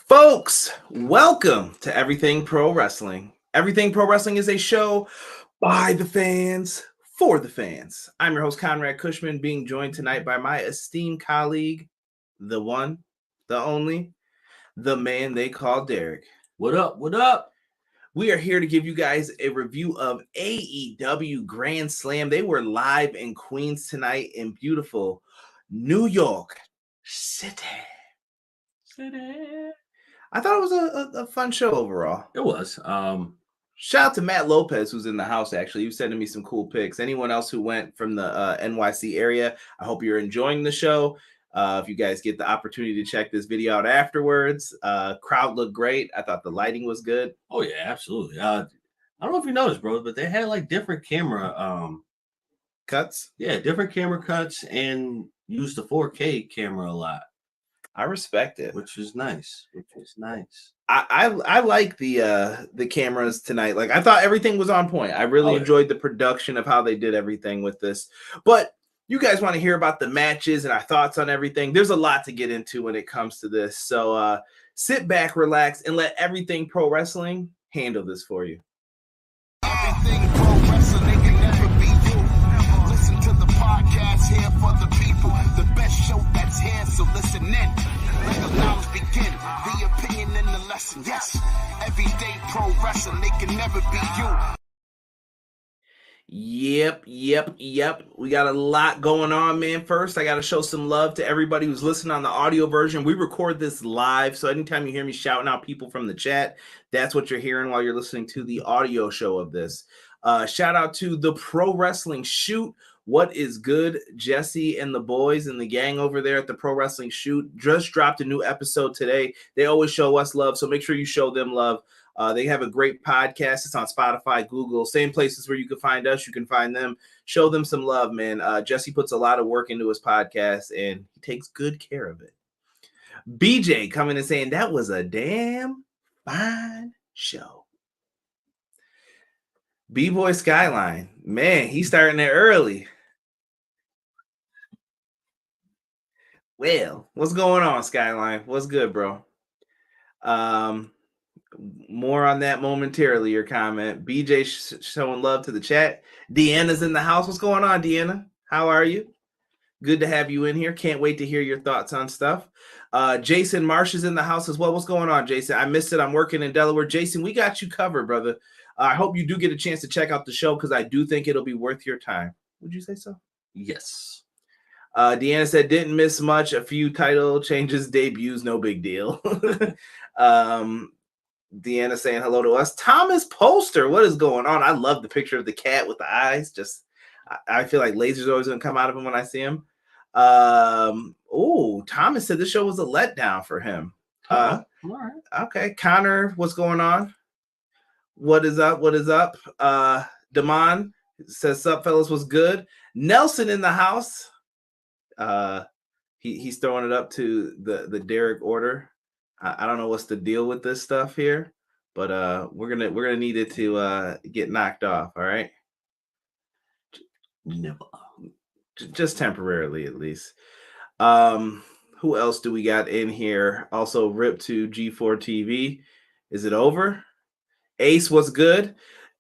Folks, welcome to Everything Pro Wrestling. Everything Pro Wrestling is a show by the fans, for the fans. I'm your host, Conrad Cushman, being joined tonight by my esteemed colleague, the one, the only, the man they call Derek. What up? What up? We are here to give you guys a review of AEW Grand Slam. They were live in Queens tonight in beautiful New York City. I thought it was a fun show overall. It was. Shout out to Matt Lopez, who's in the house, actually. He was sending me some cool pics. Anyone else who went from the NYC area, I hope you're enjoying the show. If you guys get the opportunity to check this video out afterwards, crowd looked great. I thought the lighting was good. Oh, yeah, absolutely. I don't know if you noticed, bro, but they had like different camera cuts. Yeah, different camera cuts and used the 4K camera a lot. I respect it, which is nice. I like the cameras tonight. Like, I thought everything was on point. I really enjoyed the production of how they did everything with this. But you guys want to hear about the matches and our thoughts on everything. There's a lot to get into when it comes to this. So sit back, relax, and let Everything Pro Wrestling handle this for you. Everything Pro Wrestling, they can never be you. Listen to the podcast here for the people. The best show that's here, so listen in. Let the knowledge begin. The opinion and the lesson. Yes, Everyday Pro Wrestling, they can never be you. Yep. We got a lot going on, man. First, I got to show some love to everybody who's listening on the audio version. We record this live, so anytime you hear me shouting out people from the chat, that's what you're hearing while you're listening to the audio show of this. Shout out to the Pro Wrestling Shoot. What is good? Jesse and the boys and the gang over there at the Pro Wrestling Shoot just dropped a new episode today. They always show us love, so make sure you show them love. They have a great podcast. It's on Spotify, Google, same places where you can find us. You can find them. Show them some love, man. Jesse puts a lot of work into his podcast, and he takes good care of it. BJ coming and saying that was a damn fine show. B-Boy Skyline, man, he's starting there early. Well, what's going on, Skyline? What's good, bro? More on that momentarily, your comment. BJ showing love to the chat. Deanna's in the house. What's going on, Deanna? How are you? Good to have you in here. Can't wait to hear your thoughts on stuff. Jason Marsh is in the house as well. What's going on, Jason? I missed it. I'm working in Delaware. Jason, we got you covered, brother. I hope you do get a chance to check out the show because I do think it'll be worth your time. Would you say so? Yes. Deanna said, didn't miss much. A few title changes, debuts, no big deal. Deanna saying hello to us. Thomas Poster, what is going on? I love the picture of the cat with the eyes. Just, I feel like lasers always going to come out of him when I see him. Thomas said this show was a letdown for him. All right. Okay, Connor, what's going on? What is up? Damon says, sup, fellas, was good. Nelson in the house. He's throwing it up to the Derek order. I don't know what's the deal with this stuff here, but we're gonna need it to get knocked off. All right, just temporarily at least. Who else do we got in here? Also, rip to G4 TV. Is it over? Ace, what's good?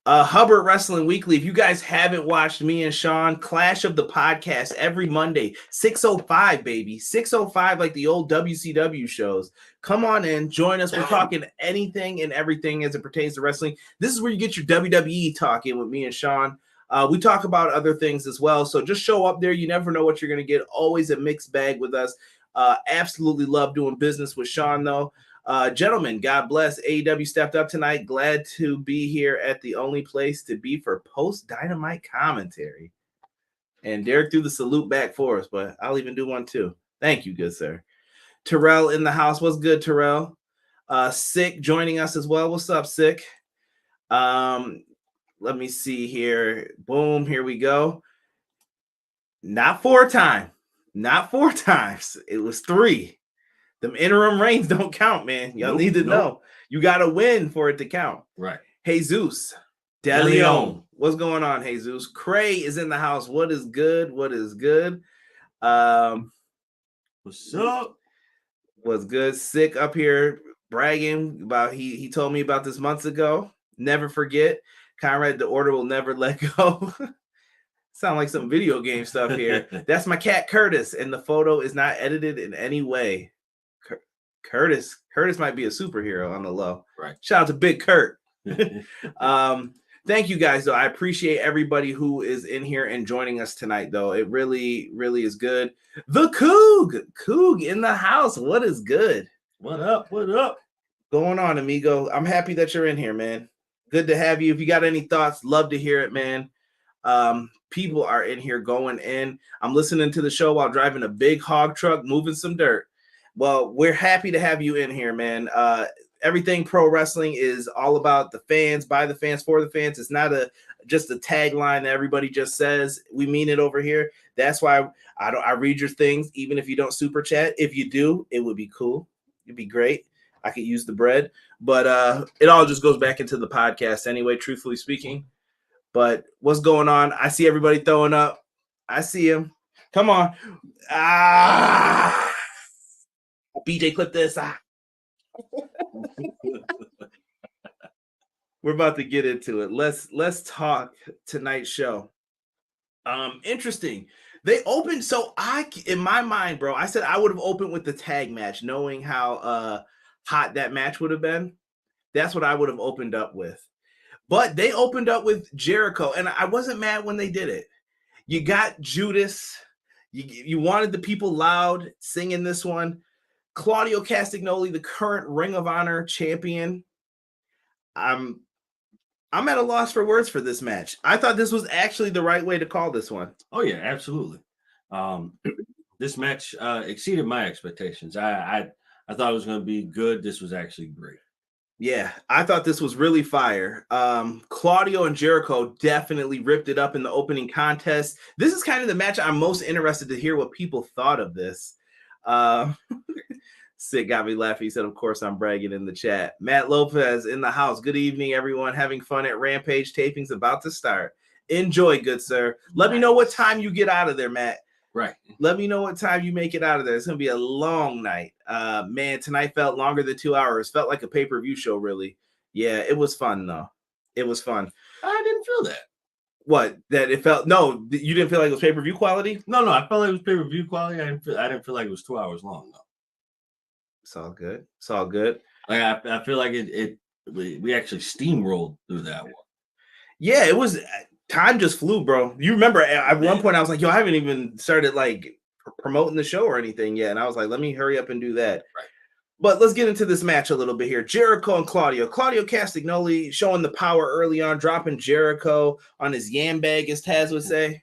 Hubbard Wrestling Weekly. If you guys haven't watched me and Sean Clash of the Podcast every Monday, 6:05, baby. 6:05, like the old WCW shows. Come on in, join us. We're talking anything and everything as it pertains to wrestling. This is where you get your WWE talk in with me and Sean. We talk about other things as well. So just show up there. You never know what you're going to get. Always a mixed bag with us. Absolutely love doing business with Sean, though. Gentlemen, God bless. AEW stepped up tonight. Glad to be here at the only place to be for post-Dynamite commentary. And Derek threw the salute back for us, but I'll even do one too. Thank you, good sir. Terrell in the house. What's good, Terrell? Sick joining us as well. What's up, Sick? Let me see here. Boom, here we go. Not four times. It was 3. Them interim reigns don't count, man. Y'all need to know. You got to win for it to count. Right. Jesus De Leon. What's going on, Jesus? Cray is in the house. What is good? What's up? What's good? Sick up here bragging about he told me about this months ago. Never forget. Conrad, the order will never let go. Sound like some video game stuff here. That's my cat Curtis, and the photo is not edited in any way. Curtis might be a superhero on the low. Right. Shout out to Big Kurt. Thank you guys, though. I appreciate everybody who is in here and joining us tonight, though. It really, really is good. The Coog in the house. What is good? What up? What up? Going on, amigo? I'm happy that you're in here, man. Good to have you. If you got any thoughts, love to hear it, man. People are in here going in. I'm listening to the show while driving a big hog truck, moving some dirt. Well, we're happy to have you in here, man. Everything pro wrestling is all about the fans, by the fans, for the fans. It's not just a tagline that everybody just says. We mean it over here. That's why I read your things, even if you don't super chat. If you do, it would be cool. It'd be great. I could use the bread, but it all just goes back into the podcast anyway, truthfully speaking. But what's going on? I see everybody throwing up. I see him. Come on. BJ, clip this. We're about to get into it. Let's talk tonight's show. Interesting. They opened, so in my mind, bro, I said I would have opened with the tag match, knowing how hot that match would have been. That's what I would have opened up with. But they opened up with Jericho, and I wasn't mad when they did it. You got Judas. You wanted the people loud singing this one. Claudio Castagnoli, the current Ring of Honor champion. I'm at a loss for words for this match. I thought this was actually the right way to call this one. Oh yeah, absolutely. This match exceeded my expectations. I thought it was going to be good. This was actually great. Yeah, I thought this was really fire. Claudio and Jericho definitely ripped it up in the opening contest. This is kind of the match I'm most interested to hear what people thought of this. Sid got me laughing. He said, of course, I'm bragging in the chat. Matt Lopez in the house. Good evening, everyone. Having fun at Rampage. Tapings about to start. Enjoy, good sir. Let me know what time you get out of there, Matt. Right. Let me know what time you make it out of there. It's going to be a long night. Man, tonight felt longer than 2 hours. Felt like a pay-per-view show, really. Yeah, it was fun, though. It was fun. I didn't feel that. What? That it felt... No, you didn't feel like it was pay-per-view quality? No, I felt like it was pay-per-view quality. I didn't feel like it was 2 hours long, though. It's all good. It's all good. Like I feel like we actually steamrolled through that one. Yeah, it was... Time just flew, bro. You remember at one point I was like, yo, I haven't even started like promoting the show or anything yet. And I was like, let me hurry up and do that. Right. But let's get into this match a little bit here. Jericho and Claudio. Claudio Castagnoli showing the power early on, dropping Jericho on his yam bag, as Taz would say.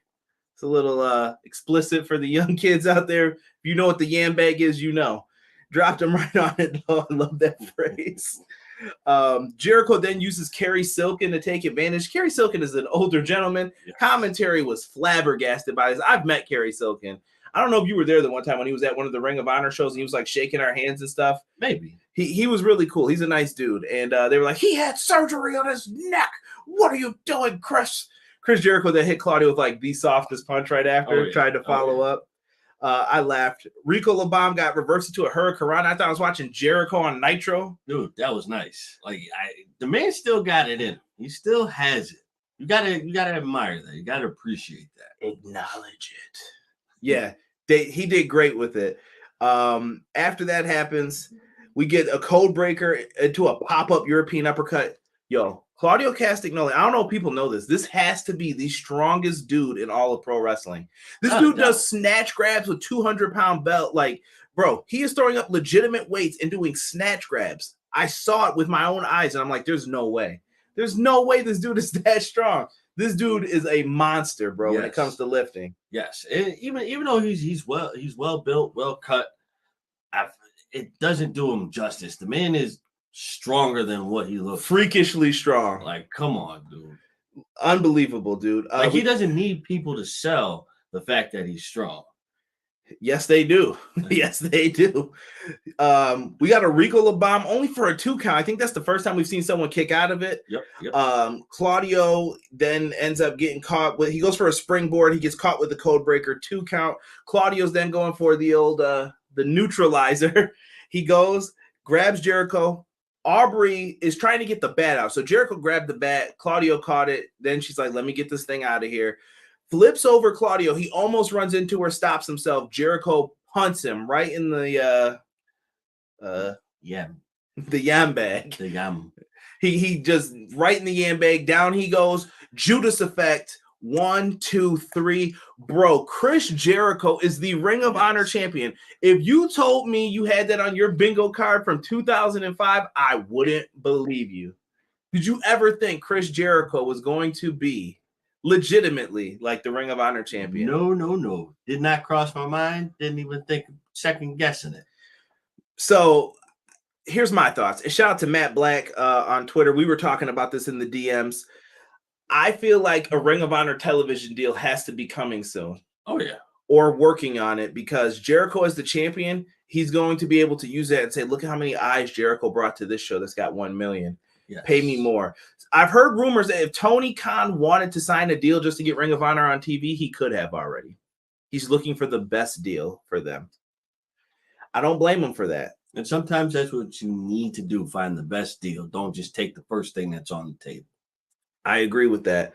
It's a little explicit for the young kids out there. If you know what the yam bag is, you know. Dropped him right on it. Oh, I love that phrase. Jericho then uses Kerry Silken to take advantage. Kerry Silken is an older gentleman. Yeah. Commentary was flabbergasted by this. I've met Kerry Silken. I don't know if you were there the one time when he was at one of the Ring of Honor shows and he was like shaking our hands and stuff. Maybe. He was really cool. He's a nice dude. And they were like, he had surgery on his neck. What are you doing, Chris? Chris Jericho that hit Claudio with like the softest punch right after, tried to follow up. I laughed. Rico LaBomb got reversed into a Hurricane. I thought I was watching Jericho on Nitro. Dude, that was nice. Like the man still got it in him. He still has it. You gotta admire that. You gotta appreciate that. Acknowledge it. Yeah, he did great with it. After that happens, we get a code breaker into a pop-up European uppercut. Yo, Claudio Castagnoli, I don't know if people know this. This has to be the strongest dude in all of pro wrestling. This dude does snatch grabs with 200-pound belt. Like, bro, he is throwing up legitimate weights and doing snatch grabs. I saw it with my own eyes, and I'm like, there's no way. There's no way this dude is that strong. This dude is a monster, bro, when it comes to lifting. Yes. And even though he's well built, well cut, it doesn't do him justice. The man is stronger than what he looks. Freakishly strong. Like, come on, dude. Unbelievable, dude. He doesn't need people to sell the fact that he's strong. Yes, they do. Yes, they do. We got a Rico LaBomb only for a 2 count. I think that's the first time we've seen someone kick out of it. Yep. Claudio then ends up getting caught with, he goes for a springboard. He gets caught with the code breaker, 2 count. Claudio's then going for the old, the neutralizer. He goes, grabs Jericho. Aubrey is trying to get the bat out. So Jericho grabbed the bat. Claudio caught it. Then she's like, let me get this thing out of here. Flips over Claudio. He almost runs into her, stops himself. Jericho punts him right in the the yam bag. The yam. He just right in the yam bag. Down he goes. Judas effect. 1, 2, 3. Bro, Chris Jericho is the Ring of Honor champion. If you told me you had that on your bingo card from 2005, I wouldn't believe you. Did you ever think Chris Jericho was going to be legitimately like the Ring of Honor champion? No. Did not cross my mind. Didn't even think second guessing it. So here's my thoughts. And shout out to Matt Black on Twitter. We were talking about this in the DMs. I feel like a Ring of Honor television deal has to be coming soon. Oh, yeah. Or working on it, because Jericho as the champion, he's going to be able to use that and say, look at how many eyes Jericho brought to this show that's got 1 million. Yes. Pay me more. I've heard rumors that if Tony Khan wanted to sign a deal just to get Ring of Honor on TV, he could have already. He's looking for the best deal for them. I don't blame him for that. And sometimes that's what you need to do, find the best deal. Don't just take the first thing that's on the table. I agree with that.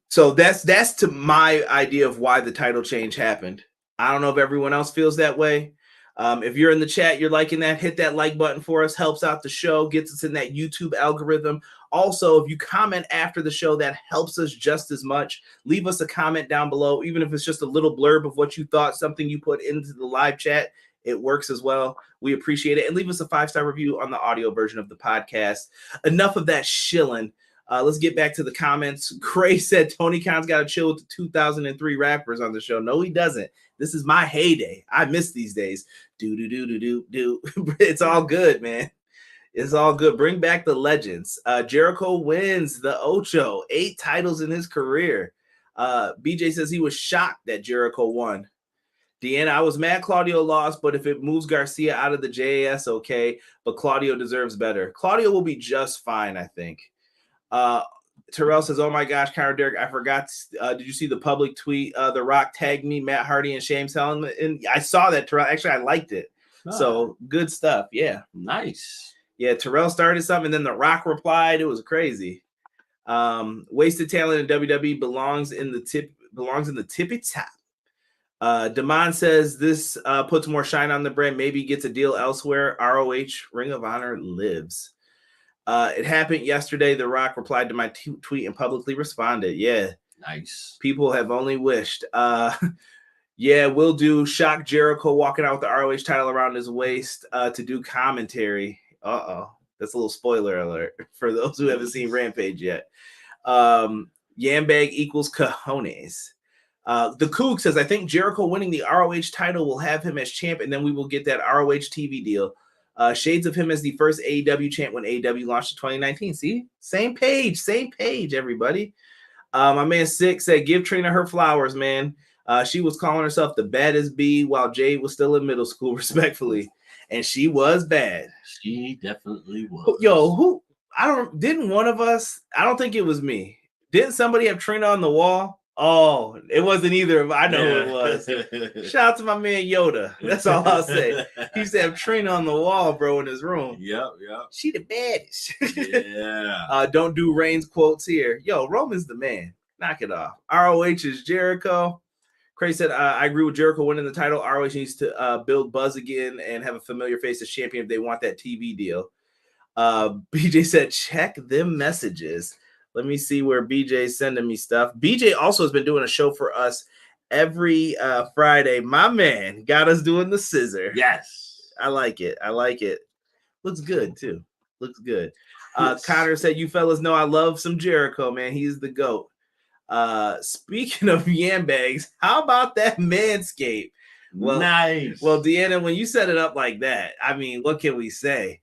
So that's to my idea of why the title change happened. I don't know if everyone else feels that way. If you're in the chat, you're liking that, hit that like button for us, helps out the show, gets us in that YouTube algorithm. Also, if you comment after the show, that helps us just as much. Leave us a comment down below, even if it's just a little blurb of what you thought, something you put into the live chat. It works as well. We appreciate it. And leave us a 5-star review on the audio version of the podcast. Enough of that shilling. Let's get back to the comments. Gray said Tony Khan's got to chill with the 2003 rappers on the show. No, he doesn't. This is my heyday. I miss these days. Do. It's all good, man. It's all good. Bring back the legends. Jericho wins the Ocho. 8 titles in his career. BJ says he was shocked that Jericho won. Deanna, I was mad Claudio lost, but if it moves Garcia out of the JAS, okay. But Claudio deserves better. Claudio will be just fine, I think. Terrell says, oh my gosh, Conor Derek, I forgot. Did you see the public tweet? The Rock tagged me, Matt Hardy, and Shames Helen. And I saw that, Terrell. Actually, I liked it. So good stuff. Yeah. Nice. Yeah, Terrell started something, and then The Rock replied. It was crazy. Wasted talent in WWE belongs in the tippy top. Damon says this puts more shine on the brand, maybe gets a deal elsewhere. ROH Ring of Honor lives. It happened yesterday. The Rock replied to my tweet and publicly responded. Yeah. Nice. People have only wished. Yeah, we'll do Shock Jericho walking out with the ROH title around his waist to do commentary. That's a little spoiler alert for those who haven't seen Rampage yet. Yambag equals cojones. The Kook says, I think Jericho winning the ROH title will have him as champ, and then we will get that ROH TV deal. Shades of him as the first AEW champ when AEW launched in 2019. See? Same page, everybody. My man Six said, give Trina her flowers, man. She was calling herself the baddest bee while Jade was still in middle school, respectfully. And she was bad. She definitely was. Yo, didn't one of us, I don't think it was me. Didn't somebody have Trina on the wall? Oh, it wasn't either of I know who it was. Shout out to my man Yoda. That's all I'll say. He used to have Trina on the wall, bro, in his room. Yep. She the baddest. Yeah. Don't do Reigns quotes here. Yo, Roman's the man. Knock it off. ROH is Jericho. Craig said, I agree with Jericho winning the title. ROH needs to build buzz again and have a familiar face as champion if they want that TV deal. BJ said, check them messages. Let me see where BJ's sending me stuff. BJ also has been doing a show for us every Friday. My man got us doing the scissor. Yes. I like it. Looks good, too. Looks good. Connor said, you fellas know I love some Jericho, man. He's the GOAT. Speaking of yam bags, how about that Manscaped? Well, nice. Well, Deanna, when you set it up like that, I mean, what can we say?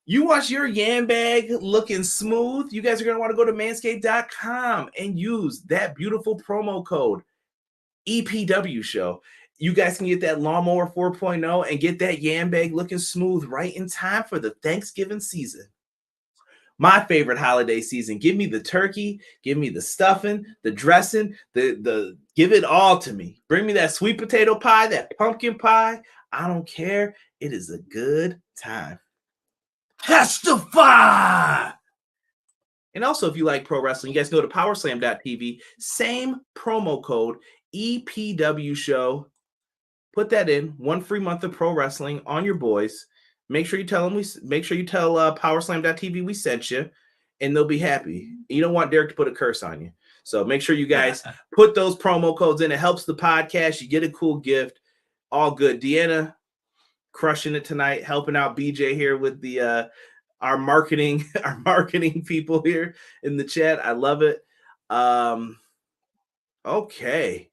You want your yam bag looking smooth? You guys are going to want to go to manscaped.com and use that beautiful promo code EPW show. You guys can get that lawnmower 4.0 and get that yam bag looking smooth right in time for the Thanksgiving season. My favorite holiday season. Give me the turkey, give me the stuffing, the dressing, give it all to me. Bring me that sweet potato pie, that pumpkin pie. I don't care. It is a good time. Testify! And also, if you like pro wrestling, you guys go to powerslam.tv. Same promo code, EPW show. Put that in. 1 free month of pro wrestling on your boys. Make sure you tell them powerslam.tv we sent you, and they'll be happy. You don't want Derek to put a curse on you. So make sure you guys put those promo codes in. It helps the podcast. You get a cool gift. All good. Deanna crushing it tonight, helping out BJ here with the our marketing people here in the chat. I love it. Okay.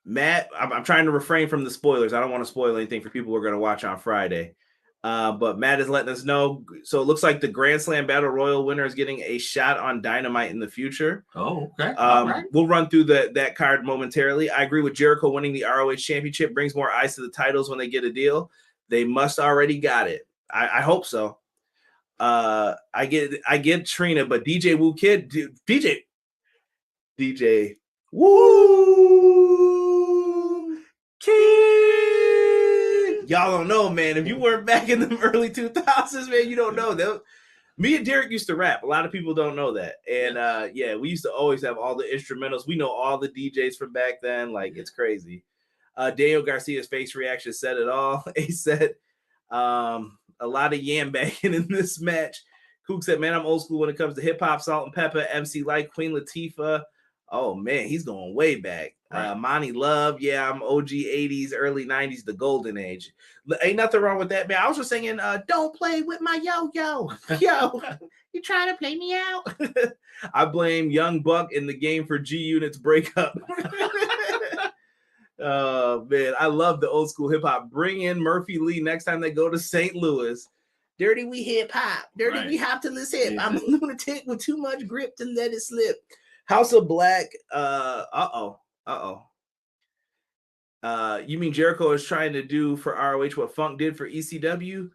Matt, I'm trying to refrain from the spoilers. I don't want to spoil anything for people who are going to watch on Friday. But Matt is letting us know. So it looks like the Grand Slam Battle Royal winner is getting a shot on Dynamite in the future. Oh, okay. All right. We'll run through that card momentarily. I agree with Jericho winning the ROH Championship brings more eyes to the titles when they get a deal. They must already got it. I hope so. I get Trina, but DJ Woo Kid, dude, DJ Woo Kid. Y'all don't know, man. If you weren't back in the early 2000s, man, you don't know. Me and Derek used to rap. A lot of people don't know that. And we used to always have all the instrumentals. We know all the DJs from back then. Like, it's crazy. Daniel Garcia's face reaction said it all. He said a lot of yam banging in this match. Kook said, man, I'm old school when it comes to hip-hop, Salt and Pepper, MC Light, Queen Latifah. Oh, man, he's going way back. Right. Monty Love, yeah, I'm OG 80s, early 90s, the golden age. Ain't nothing wrong with that, man. I was just singing, don't play with my yo-yo. Yo, you trying to play me out? I blame Young Buck in the Game for G-Unit's breakup. Man, I love the old school hip-hop. Bring in Murphy Lee next time they go to St. Louis. Dirty, we hip-hop. Dirty, right. We hop to this hip. I'm a lunatic with too much grip to let it slip. House of Black. You mean Jericho is trying to do for ROH what Funk did for ECW?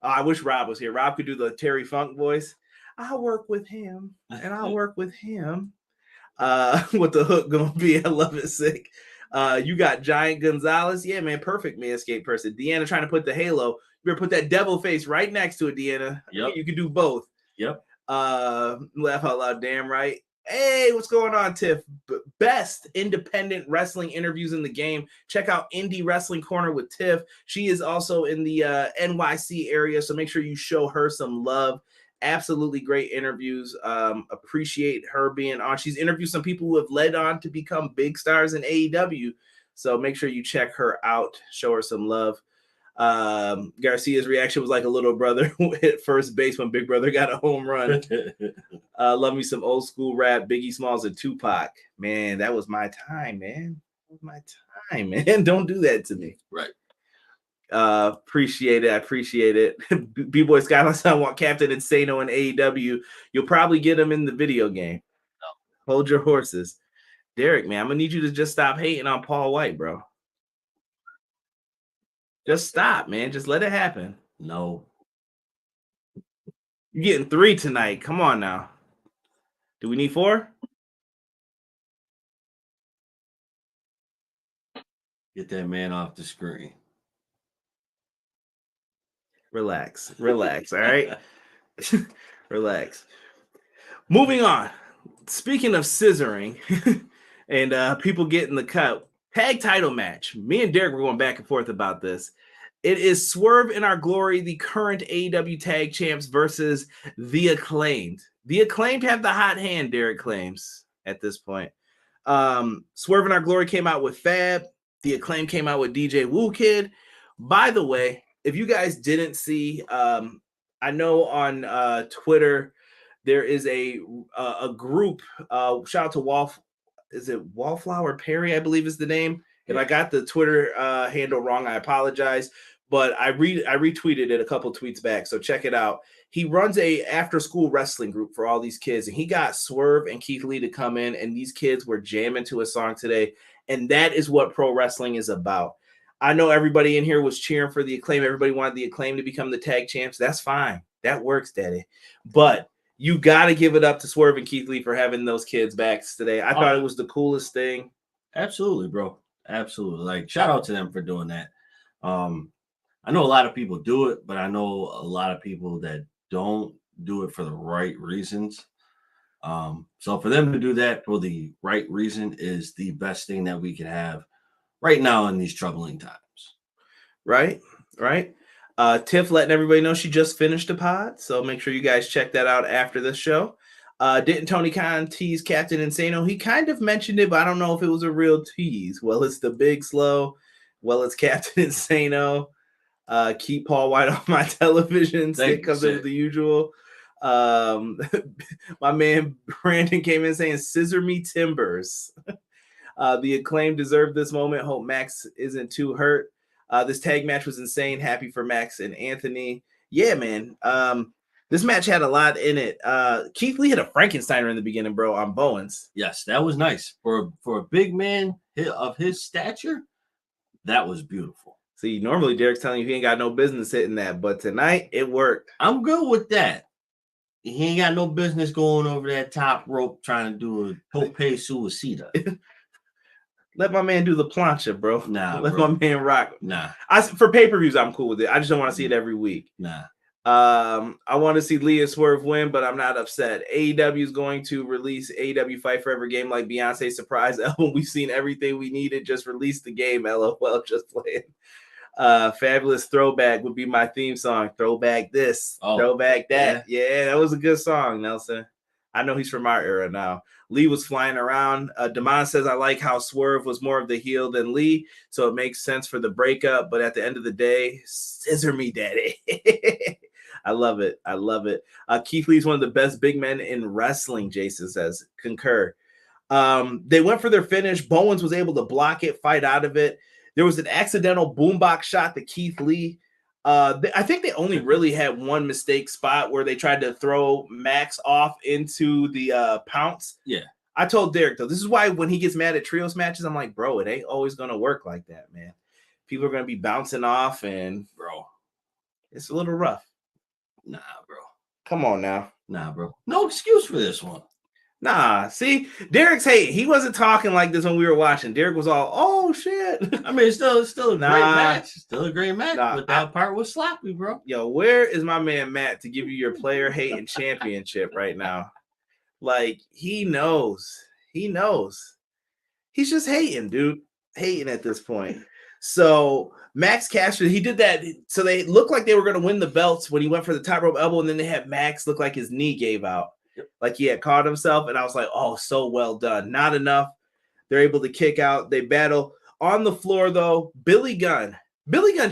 I wish Rob was here. Rob could do the Terry Funk voice. I'll work with him, and I'll work with him. What the hook gonna be? I love it. Sick. You got Giant Gonzalez. Yeah, man, perfect Manscaped person. Deanna trying to put the halo. You better put that devil face right next to it, Deanna. Yep. You can do both. Yep. Laugh out loud. Damn right. Hey, what's going on, Tiff? Best independent wrestling interviews in the game. Check out Indie Wrestling Corner with Tiff. She is also in the NYC area, so make sure you show her some love. Absolutely great interviews. Appreciate her being on. She's interviewed some people who have led on to become big stars in AEW, so make sure you check her out. Show her some love. Garcia's reaction was like a little brother who hit first base when Big Brother got a home run. Love me some old school rap, Biggie Smalls and Tupac. Man, that was my time, man. That was my time, man. Don't do that to me. Right. Appreciate it. I appreciate it. B-Boy Skyline, I want Captain Insano in AEW. You'll probably get him in the video game. No. Hold your horses. Derek, man, I'm gonna need you to just stop hating on Paul White, bro. Just stop, man. Just let it happen. No. You're getting 3 tonight. Come on now. Do we need 4? Get that man off the screen. Relax. All right? Relax. Moving on. Speaking of scissoring and people getting the cut, tag title match. Me and Derek were going back and forth about this. It is Swerve in Our Glory, the current AEW Tag Champs versus the Acclaimed. The Acclaimed have the hot hand, Derek claims, at this point. Swerve in Our Glory came out with Fab. The Acclaimed came out with DJ Woo Kid. By the way, if you guys didn't see, I know on Twitter, there is a group, shout out to is it Wallflower Perry, I believe is the name. If I got the Twitter handle wrong, I apologize. But I retweeted it a couple tweets back, so check it out. He runs a after-school wrestling group for all these kids, and he got Swerve and Keith Lee to come in, and these kids were jamming to a song today, and that is what pro wrestling is about. I know everybody in here was cheering for the Acclaim. Everybody wanted the Acclaim to become the tag champs. That's fine. That works, Daddy. But you got to give it up to Swerve and Keith Lee for having those kids back today. I thought it was the coolest thing. Absolutely, bro. Absolutely. Like, shout out to them for doing that. I know a lot of people do it, but I know a lot of people that don't do it for the right reasons. So for them to do that for the right reason is the best thing that we can have right now in these troubling times. Right. Tiff letting everybody know she just finished the pod, so make sure you guys check that out after this show. Didn't Tony Khan tease Captain Insano? He kind of mentioned it, but I don't know if it was a real tease. Well, it's the big slow. Well, it's Captain Insano. Keep Paul White off my television. Stick comes in with the usual. My man Brandon came in saying, "Scissor me timbers." The Acclaimed deserved this moment. Hope Max isn't too hurt. This tag match was insane. Happy for Max and Anthony. Yeah, man. This match had a lot in it. Keith Lee hit a Frankensteiner in the beginning, bro, on Bowens. Yes, that was nice. For a big man of his stature, that was beautiful. See, normally Derek's telling you he ain't got no business hitting that, but tonight it worked. I'm good with that. He ain't got no business going over that top rope trying to do a tope suicida. Let my man do the plancha, bro. Nah, let bro. my man rock. Nah. For pay-per-views, I'm cool with it. I just don't want to see it every week. Nah. I want to see Leah Swerve win, but I'm not upset. AEW is going to release AEW Fight Forever game like Beyonce's surprise album. We've seen everything we needed. Just release the game. LOL. Just playing. Fabulous Throwback would be my theme song. Throwback this, throwback that. Yeah, that was a good song, Nelson. I know he's from our era now. Lee was flying around. Damon says, I like how Swerve was more of the heel than Lee, so it makes sense for the breakup. But at the end of the day, scissor me, daddy. I love it. Keith Lee's one of the best big men in wrestling, Jason says. Concur. They went for their finish. Bowens was able to block it, fight out of it. There was an accidental boombox shot to Keith Lee. I think they only really had one mistake spot where they tried to throw Max off into the pounce. Yeah. I told Derek, though, this is why when he gets mad at trios matches, I'm like, bro, it ain't always going to work like that, man. People are going to be bouncing off, and, bro, it's a little rough. Nah, bro. Come on now. Nah, bro. No excuse for this one. Nah, see, Derek's hate. He wasn't talking like this when we were watching. Derek was all, oh, shit. I mean, it's still a great match. Still a great match, but that part was sloppy, bro. Yo, where is my man Matt to give you your player hating championship right now? Like, he knows. He's just hating, dude. Hating at this point. So, Max Caster, he did that. So, they looked like they were going to win the belts when he went for the top rope elbow, and then they had Max look like his knee gave out. Yep. Like he had caught himself, and I was like, oh, so well done. Not enough. They're able to kick out. They battle. On the floor, though, Billy Gunn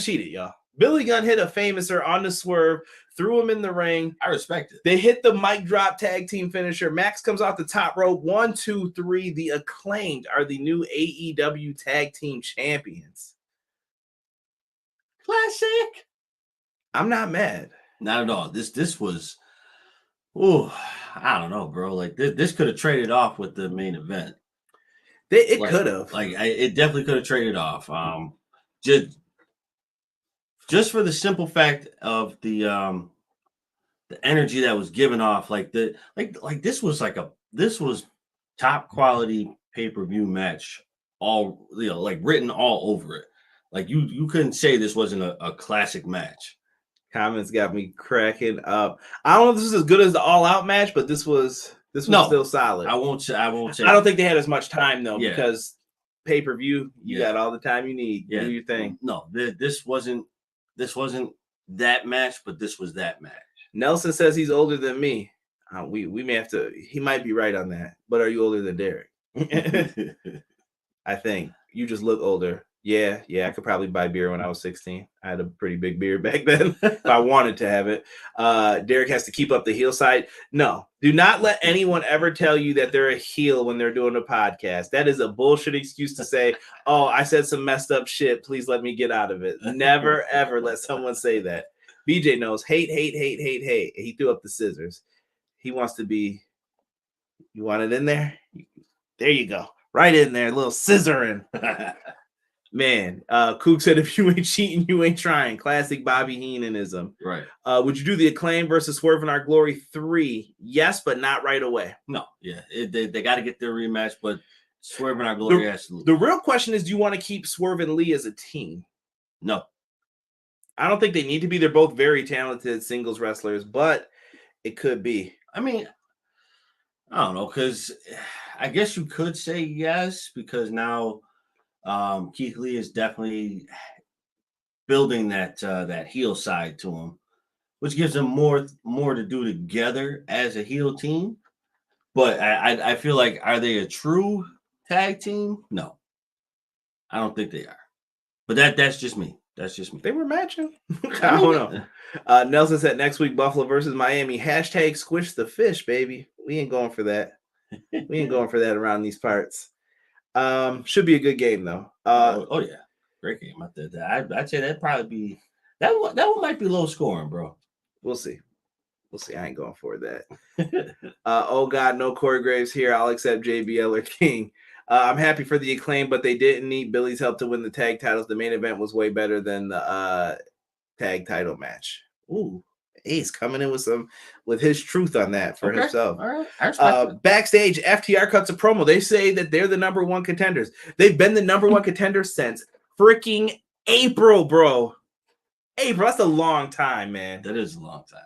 cheated, y'all. Billy Gunn hit a famouser on the Swerve, threw him in the ring. I respect it. They hit the mic drop tag team finisher. Max comes off the top rope. 1, 2, 3. The Acclaimed are the new AEW Tag Team Champions. Classic. I'm not mad. Not at all. This was, I don't know, bro. Like this could have traded off with the main event. It could have. It definitely could have traded off. Just for the simple fact of the energy that was given off, this was top quality pay-per-view match, all written all over it. Like you couldn't say this wasn't a classic match. Comments got me cracking up. I don't know if this is as good as the All Out match, but this was still solid. I won't say. I don't think they had as much time though, because pay-per-view, you got all the time you need. Do your thing. No, this wasn't that match, but this was that match. Nelson says he's older than me. We may have to. He might be right on that. But are you older than Derek? I think you just look older. Yeah, I could probably buy beer when I was 16. I had a pretty big beard back then if I wanted to have it. Derek has to keep up the heel side. No, do not let anyone ever tell you that they're a heel when they're doing a podcast. That is a bullshit excuse to say, oh, I said some messed up shit. Please let me get out of it. Never, ever let someone say that. BJ knows hate. He threw up the scissors. He wants to be, you want it in there? There you go. Right in there, a little scissoring. Man, Kook said, if you ain't cheating, you ain't trying. Classic Bobby Heenanism. Right. Would you do the Acclaim versus Swerve in Our Glory 3? Yes, but not right away. No, they got to get their rematch, but Swerve in Our Glory absolutely. The real question is, do you want to keep Swerve and Lee as a team? No. I don't think they need to be. They're both very talented singles wrestlers, but it could be. I mean, I don't know, because I guess you could say yes, because now Keith Lee is definitely building that heel side to him, which gives them more to do together as a heel team. But I feel like, are they a true tag team? No, I don't think they are. But that's just me. That's just me. They were matching. I don't know. Nelson said next week Buffalo versus Miami. Hashtag squish the fish, baby. We ain't going for that. We ain't going for that around these parts. Should be a good game though. Oh yeah, great game. I'd say that'd probably be that one might be low scoring, bro. We'll see. We'll see. I ain't going for that. Oh God, no Corey Graves here. I'll accept JBL or King. I'm happy for the Acclaim, but they didn't need Billy's help to win the tag titles. The main event was way better than the tag title match. Ooh, Ace coming in with his truth on that for himself. All right. I respect backstage, FTR cuts a promo. They say that they're the number one contenders. They've been the number one contenders since freaking April, bro. April, that's a long time, man. That is a long time.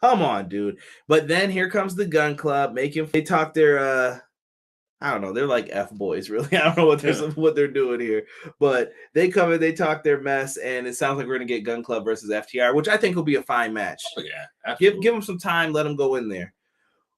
Come on, dude. But then here comes the Gun Club. They talk their I don't know. They're like F boys, really. I don't know what they're doing here, but they come in, they talk their mess, and it sounds like we're gonna get Gun Club versus FTR, which I think will be a fine match. Oh yeah, absolutely. Give them some time, let them go in there.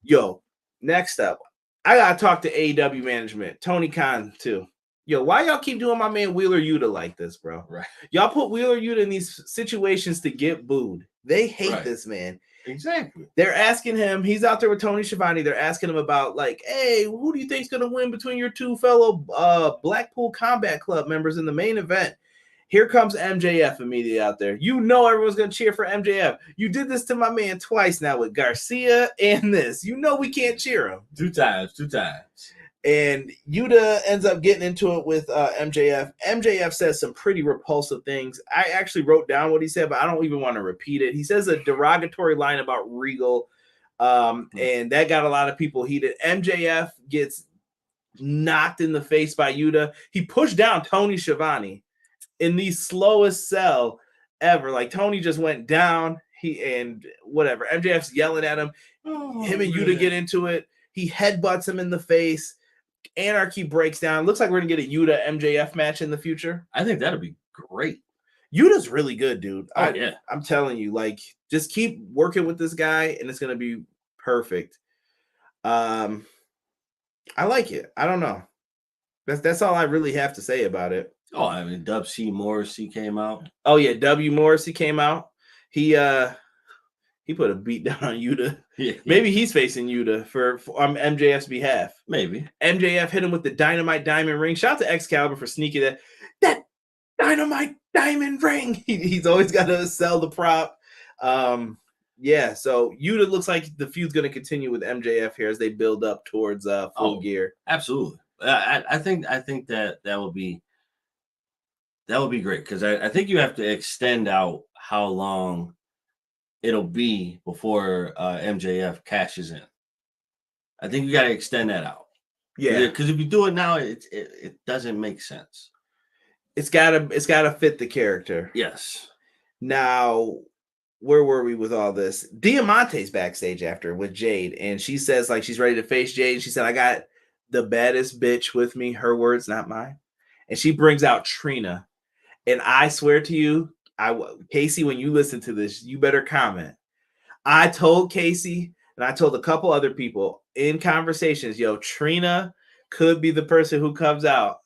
Yo, next up, I gotta talk to AEW management, Tony Khan too. Yo, why y'all keep doing my man Wheeler Yuta like this, bro? Right. Y'all put Wheeler Yuta in these situations to get booed. They hate this man. Exactly. They're asking him, he's out there with Tony Schiavone. They're asking him about, like, hey, who do you think's going to win between your two fellow Blackpool Combat Club members in the main event? Here comes MJF immediately out there. You know everyone's going to cheer for MJF. You did this to my man twice now with Garcia and this. You know we can't cheer him. Two times. And Yuta ends up getting into it with MJF. MJF says some pretty repulsive things. I actually wrote down what he said, but I don't even want to repeat it. He says a derogatory line about Regal, and that got a lot of people heated. MJF gets knocked in the face by Yuta. He pushed down Tony Schiavone in the slowest sell ever. Like, Tony just went down. MJF's yelling at him. Him and Yuta get into it. He headbutts him in the face. Anarchy breaks down. Looks like we're gonna get a Yuta MJF match in the future. I think that'd be great. Yuta's really good, dude. Yeah. I'm telling you, like, just keep working with this guy, and it's gonna be perfect. I like it. I don't know. That's all I really have to say about it. Oh, I mean, Dub C. Morrissey came out. Oh yeah, W. Morrissey came out. He put a beat down on Yuta. Yeah. Maybe he's facing Yuta for on MJF's behalf. Maybe. MJF hit him with the Dynamite Diamond Ring. Shout out to Excalibur for sneaking that Dynamite Diamond Ring. He's always got to sell the prop. Yeah, so Yuta looks like the feud's going to continue with MJF here as they build up towards full gear. Absolutely. I think that will be great, because I think you have to extend out how long it'll be before MJF cashes in. I think you got to extend that out. Yeah, because if you do it now, it doesn't make sense. It's gotta fit the character. Yes. Now, where were we with all this? Diamante's backstage after with Jade, and she says, like, she's ready to face Jade. She said, I got the baddest bitch with me. Her words, not mine. And she brings out Trina. And I swear to you, Casey, when you listen to this, you better comment. I told Casey, and I told a couple other people in conversations, yo, Trina could be the person who comes out.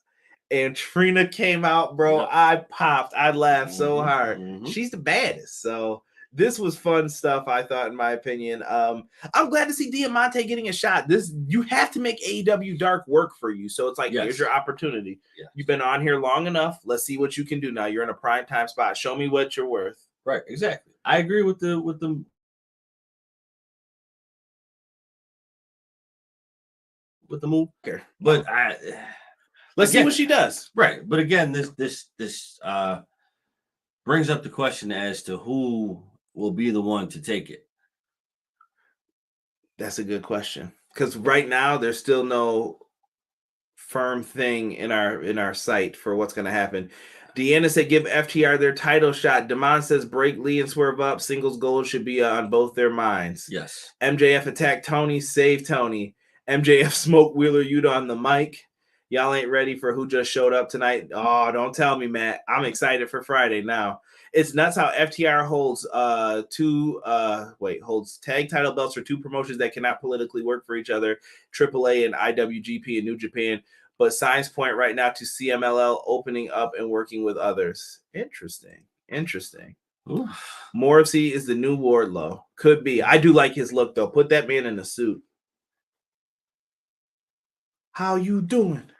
And Trina came out, bro. Yep. I popped. I laughed so hard. Mm-hmm. She's the baddest. So this was fun stuff, I thought, in my opinion. I'm glad to see Diamante getting a shot. You have to make AEW Dark work for you. So it's like, Here's your opportunity. Yes. You've been on here long enough. Let's see what you can do now. You're in a prime time spot. Show me what you're worth. Right, exactly. I agree with the move here, but let's see what she does. Right, but again, this brings up the question as to who will be the one to take it. That's a good question, because right now there's still no firm thing in our sight for what's going to happen. Deanna said, give FTR their title shot. Damon says, break Lee and Swerve up. Singles gold should be on both their minds. Yes. MJF attack Toni. Save Toni. MJF smoke Wheeler Yuta on the mic. Y'all ain't ready for who just showed up tonight. Oh, don't tell me, Matt. I'm excited for Friday now. It's nuts how FTR holds holds tag title belts for two promotions that cannot politically work for each other, AAA and IWGP in New Japan, but signs point right now to CMLL opening up and working with others. Interesting. Oof. Morrissey is the new Wardlow. Could be. I do like his look, though. Put that man in a suit. How you doing?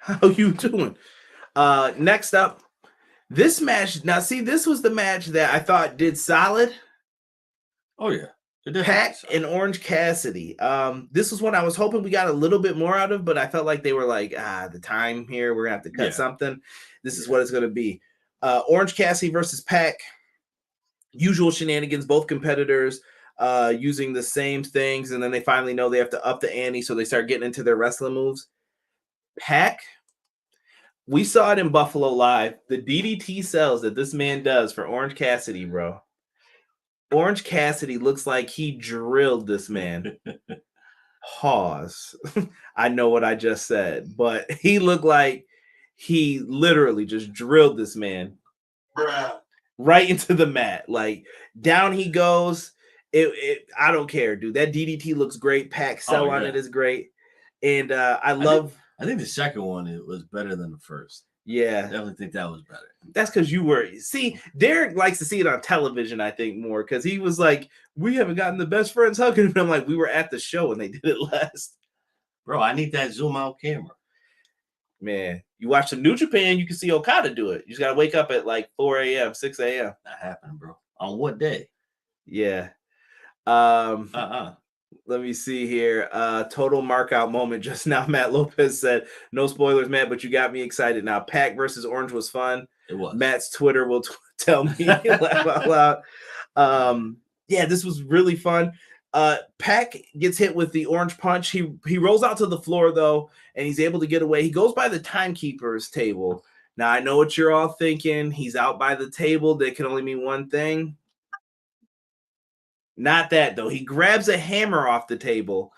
Next up, this match. Now, see, this was the match that I thought did solid. Oh, yeah. Pac and Orange Cassidy. This was one I was hoping we got a little bit more out of, but I felt like they were like, the time here, we're going to have to cut something. This is what it's going to be. Orange Cassidy versus Pac. Usual shenanigans, both competitors using the same things, and then they finally know they have to up the ante, so they start getting into their wrestling moves. Pac, we saw it in Buffalo Live. The DDT cells that this man does for Orange Cassidy, bro. Orange Cassidy looks like he drilled this man. Pause. I know what I just said, but he looked like he literally just drilled this man right into the mat. Like, down he goes. I don't care, dude. That DDT looks great. Pac sell on it is great. And I think the second one it was better than the first. Yeah. I definitely think that was better. That's because you were. See, Derek likes to see it on television, I think, more, because he was like, we haven't gotten the best friends hugging. And I'm like, we were at the show and they did it last. Bro, I need that zoom out camera. Man, you watch some New Japan, you can see Okada do it. You just got to wake up at like 4 a.m., 6 a.m. That happened, bro. On what day? Yeah. Let me see here. Total markout moment just now. Matt Lopez said, no spoilers, Matt, but you got me excited. Now, Pac versus Orange was fun. It was. Matt's Twitter will tell me. Laugh out loud. Yeah, this was really fun. Pac gets hit with the orange punch. He rolls out to the floor, though, and he's able to get away. He goes by the timekeeper's table. Now, I know what you're all thinking. He's out by the table. That can only mean one thing. Not that, though. He grabs a hammer off the table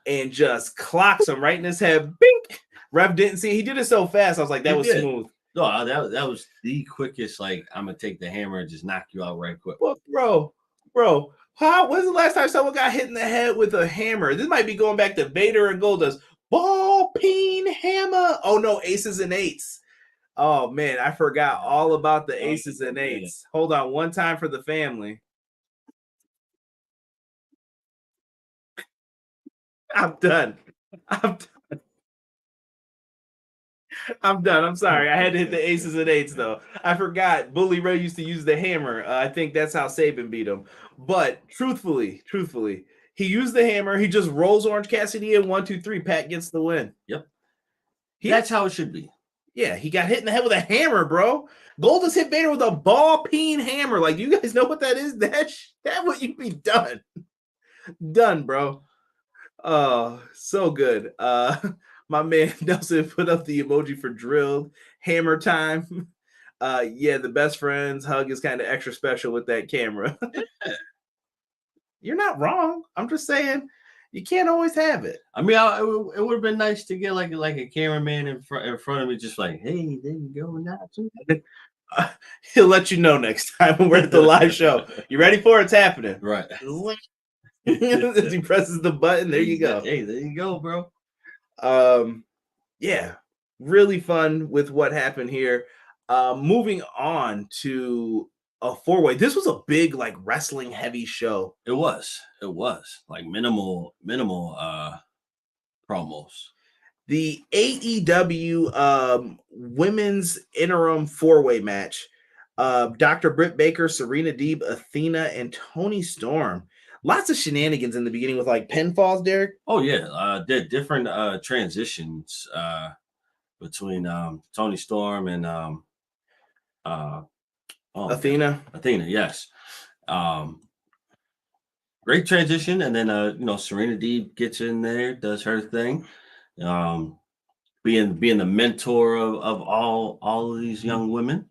and just clocks him right in his head. Bink! Rev didn't see it. He did it so fast. I was like, that was smooth. No, that was the quickest, like, I'm going to take the hammer and just knock you out right quick. Well, bro, when's the last time someone got hit in the head with a hammer? This might be going back to Vader and Goldust. Ball peen hammer. Oh, no, aces and eights. Oh, man, I forgot all about the aces and eights. Hold on, one time for the family. I'm done. I'm sorry. I had to hit the aces and eights, though. I forgot. Bully Ray used to use the hammer. I think that's how Saban beat him. But truthfully, he used the hammer. He just rolls Orange Cassidy in 1, 2, 3. Pat gets the win. Yep. That's how it should be. Yeah, he got hit in the head with a hammer, bro. Goldust hit Vader with a ball peen hammer. Like, do you guys know what that is? That what you be done. Done, bro. Oh, so good. My man Nelson put up the emoji for drilled. Hammer time. Yeah, the best friends hug is kind of extra special with that camera. You're not wrong. I'm just saying you can't always have it. I mean, it would have been nice to get like a cameraman in front of me, just like, hey, there you go. Now too. He'll let you know next time when we're at the live show. You ready for it? It's happening. Right. As he presses the button, there you go. Hey, there you go, bro. Yeah, really fun with what happened here. Moving on to a 4-way. This was a big, like, wrestling heavy show. It was like minimal promos. The AEW women's interim 4-way match. Dr. Britt Baker, Serena Deeb, Athena, and Toni Storm. Lots of shenanigans in the beginning with like pinfalls, Derek. Oh yeah, did different transitions between Toni Storm and Athena. Athena, yes. Great transition, and then Serena Deeb gets in there, does her thing, being the mentor of all of these young women.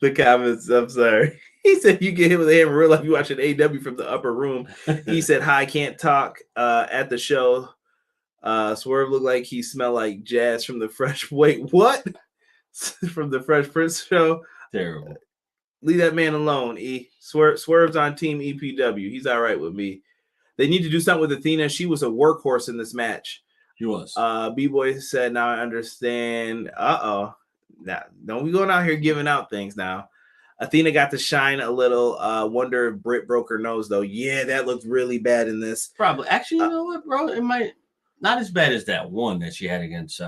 The comments, I'm sorry. He said you get hit with a hammer real life. You watching AEW from the upper room. He said, hi, can't talk at the show. Swerve looked like he smelled like jazz from the Fresh. Wait, what? From the Fresh Prince show? Terrible. Leave that man alone, E. Swerve's on Team EPW. He's all right with me. They need to do something with Athena. She was a workhorse in this match. He was. B-Boy said, now I understand. Uh-oh. Now, don't be going out here giving out things now. Athena got to shine a little. Wonder if Britt broke her nose, though. Yeah, that looked really bad in this. Probably. Actually, you know what, bro? It might not as bad as that one that she had against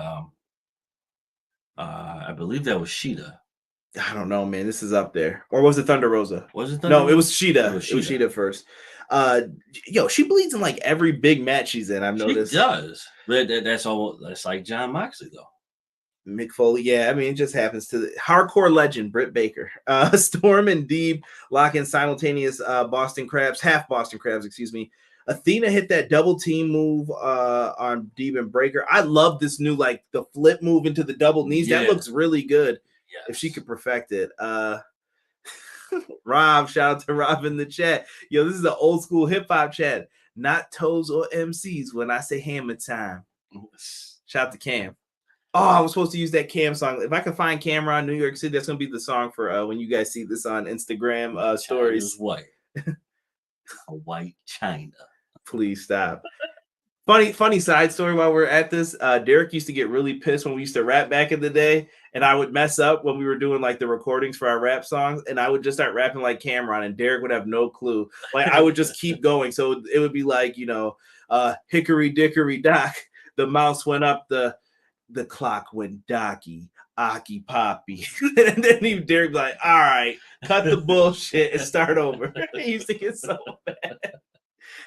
I believe that was Sheeta. I don't know, man. This is up there. Or was it Thunder Rosa? Was it Thunder No, it was Sheeta. It was Sheeta first. Yo, she bleeds in like every big match she's in, I've noticed. She does. But that's like John Moxley, though. Mick Foley, yeah, I mean, it just happens to the hardcore legend, Britt Baker. Storm and Deeb lock in simultaneous half Boston Crabs, excuse me. Athena hit that double team move on Deeb and Breaker. I love this new, like, the flip move into the double knees. Yeah. That looks really good. Yes. If she could perfect it. Rob, shout out to Rob in the chat. Yo, this is an old school hip hop chat. Not toes or MCs when I say hammer time. Shout out to Cam. Oh, I was supposed to use that Cam song. If I can find Camera in New York City, that's gonna be the song for when you guys see this on Instagram stories. White. A white China. Please stop. Funny side story while we're at this. Derek used to get really pissed when we used to rap back in the day, and I would mess up when we were doing like the recordings for our rap songs, and I would just start rapping like Cameron, and Derek would have no clue. Like I would just keep going. So it would be like, you know, hickory dickory dock, the mouse went up, the clock went docky, aki poppy. And then Derek be like, all right, cut the bullshit and start over. He used to get so mad.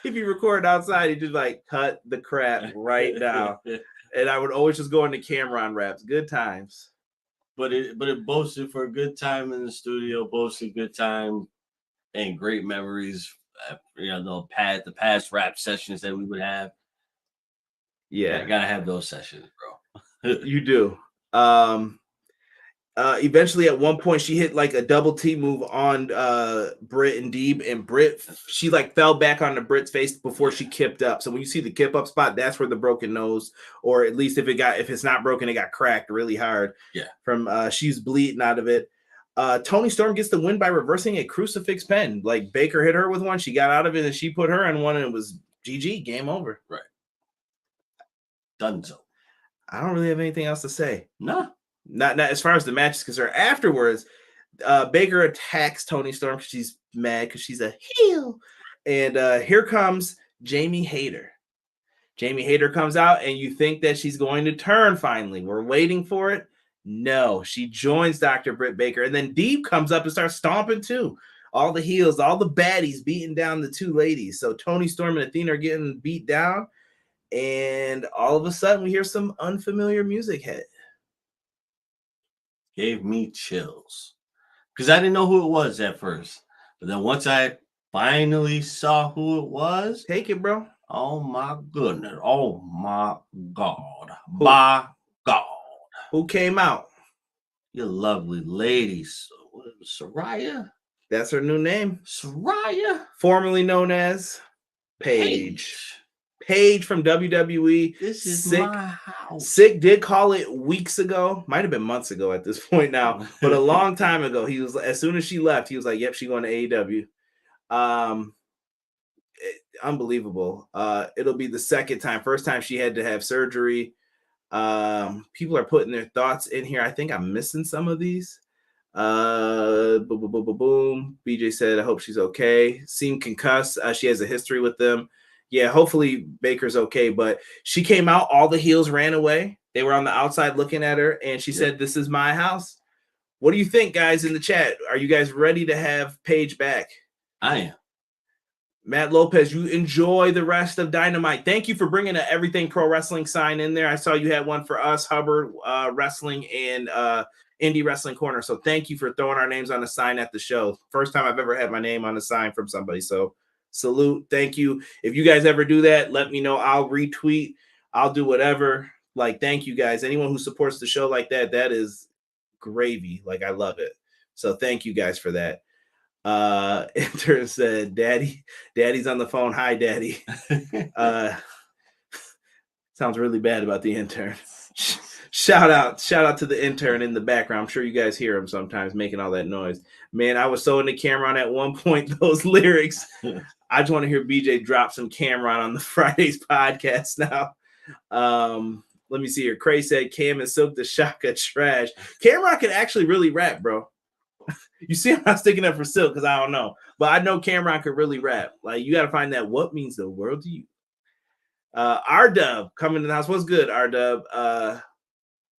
If you record outside, he just like cut the crap right now. And I would always just go into Cameron raps. Good times. But it boasted for a good time in the studio, boasted good time and great memories. You know, the past rap sessions that we would have. Yeah, gotta have those sessions, bro. You do. Eventually, at one point, she hit like a double T move on Britt and Deeb, and Britt, she like fell back onto Britt's face before she kipped up. So when you see the kip up spot, that's where the broken nose, or at least if it's not broken, it got cracked really hard. Yeah. From she's bleeding out of it. Toni Storm gets the win by reversing a crucifix pen. Like Baker hit her with one, she got out of it, and she put her in one, and it was GG, game over. Right. Done so. I don't really have anything else to say. No. Not as far as the match is concerned. Afterwards, Baker attacks Toni Storm because she's mad because she's a heel. And here comes Jamie Hayter. Jamie Hayter comes out, and you think that she's going to turn finally. We're waiting for it. No, she joins Dr. Britt Baker. And then Deeb comes up and starts stomping too. All the heels, all the baddies beating down the two ladies. So Toni Storm and Athena are getting beat down. And all of a sudden, we hear some unfamiliar music hit. Gave me chills because I didn't know who it was at first, but then once I finally saw who it was, take it, bro. Oh my goodness! Oh my God! My God! Who came out? Your lovely lady, Saraya. That's her new name, Saraya, formerly known as Paige. Paige from WWE. This is my house. Sick did call it weeks ago. Might have been months ago at this point now, but a long time ago. He was, as soon as she left, he was like, yep, she's going to AEW. Unbelievable. It'll be the second time. First time she had to have surgery. People are putting their thoughts in here. I think I'm missing some of these. Boom, boom, boom, boom, boom. BJ said, I hope she's okay. Seemed concussed. She has a history with them. Yeah, hopefully Baker's okay, but she came out, all the heels ran away. They were on the outside looking at her, and she said, this is my house. What do you think, guys, in the chat? Are you guys ready to have Paige back? I am. Matt Lopez, you enjoy the rest of Dynamite. Thank you for bringing an Everything Pro Wrestling sign in there. I saw you had one for us, Hubbard Wrestling, and Indie Wrestling Corner. So thank you for throwing our names on the sign at the show. First time I've ever had my name on a sign from somebody, so salute. Thank you. If you guys ever do that, let me know. I'll retweet. I'll do whatever. Like, thank you guys. Anyone who supports the show like that, that is gravy. Like, I love it. So thank you guys for that. Intern said, Daddy's on the phone. Hi, Daddy. Sounds really bad about the intern. Shout out to the intern in the background. I'm sure you guys hear him sometimes making all that noise. Man, I was so into Cameron at one point, those lyrics. I just want to hear BJ drop some Cameron on the Fridays podcast now. Let me see here. Cray said Cam and Silk the Shaka trash. Cameron can actually really rap, bro. You see, I'm not sticking up for Silk because I don't know. But I know Cameron could really rap. Like, you got to find that what means the world to you. R-Dub coming to the house. What's good, R-Dub?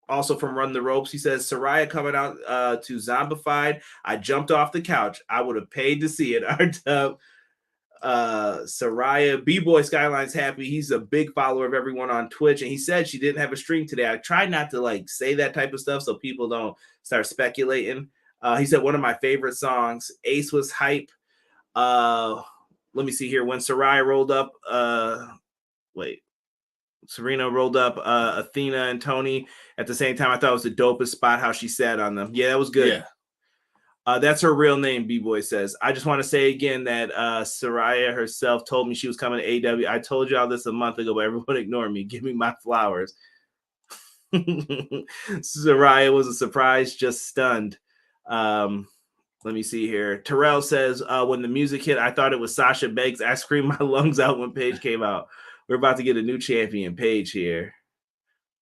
Also from Run the Ropes, he says, Saraya coming out to Zombified. I jumped off the couch. I would have paid to see it. R-Dub. Saraya, B-Boy Skyline's happy. He's a big follower of everyone on Twitch, and he said she didn't have a stream today. I tried not to like say that type of stuff so people don't start speculating. He said one of my favorite songs, Ace was hype. Let me see here. When Saraya rolled up, Serena rolled up Athena and Toni at the same time. I thought it was the dopest spot how she sat on them. Yeah, that was good. Yeah. That's her real name, B-Boy says. I just want to say again that Saraya herself told me she was coming to AEW. I told y'all this a month ago, but everyone ignored me. Give me my flowers. Saraya was a surprise, just stunned. Let me see here. Terrell says, when the music hit, I thought it was Sasha Banks. I screamed my lungs out when Paige came out. We're about to get a new champion, Paige, here.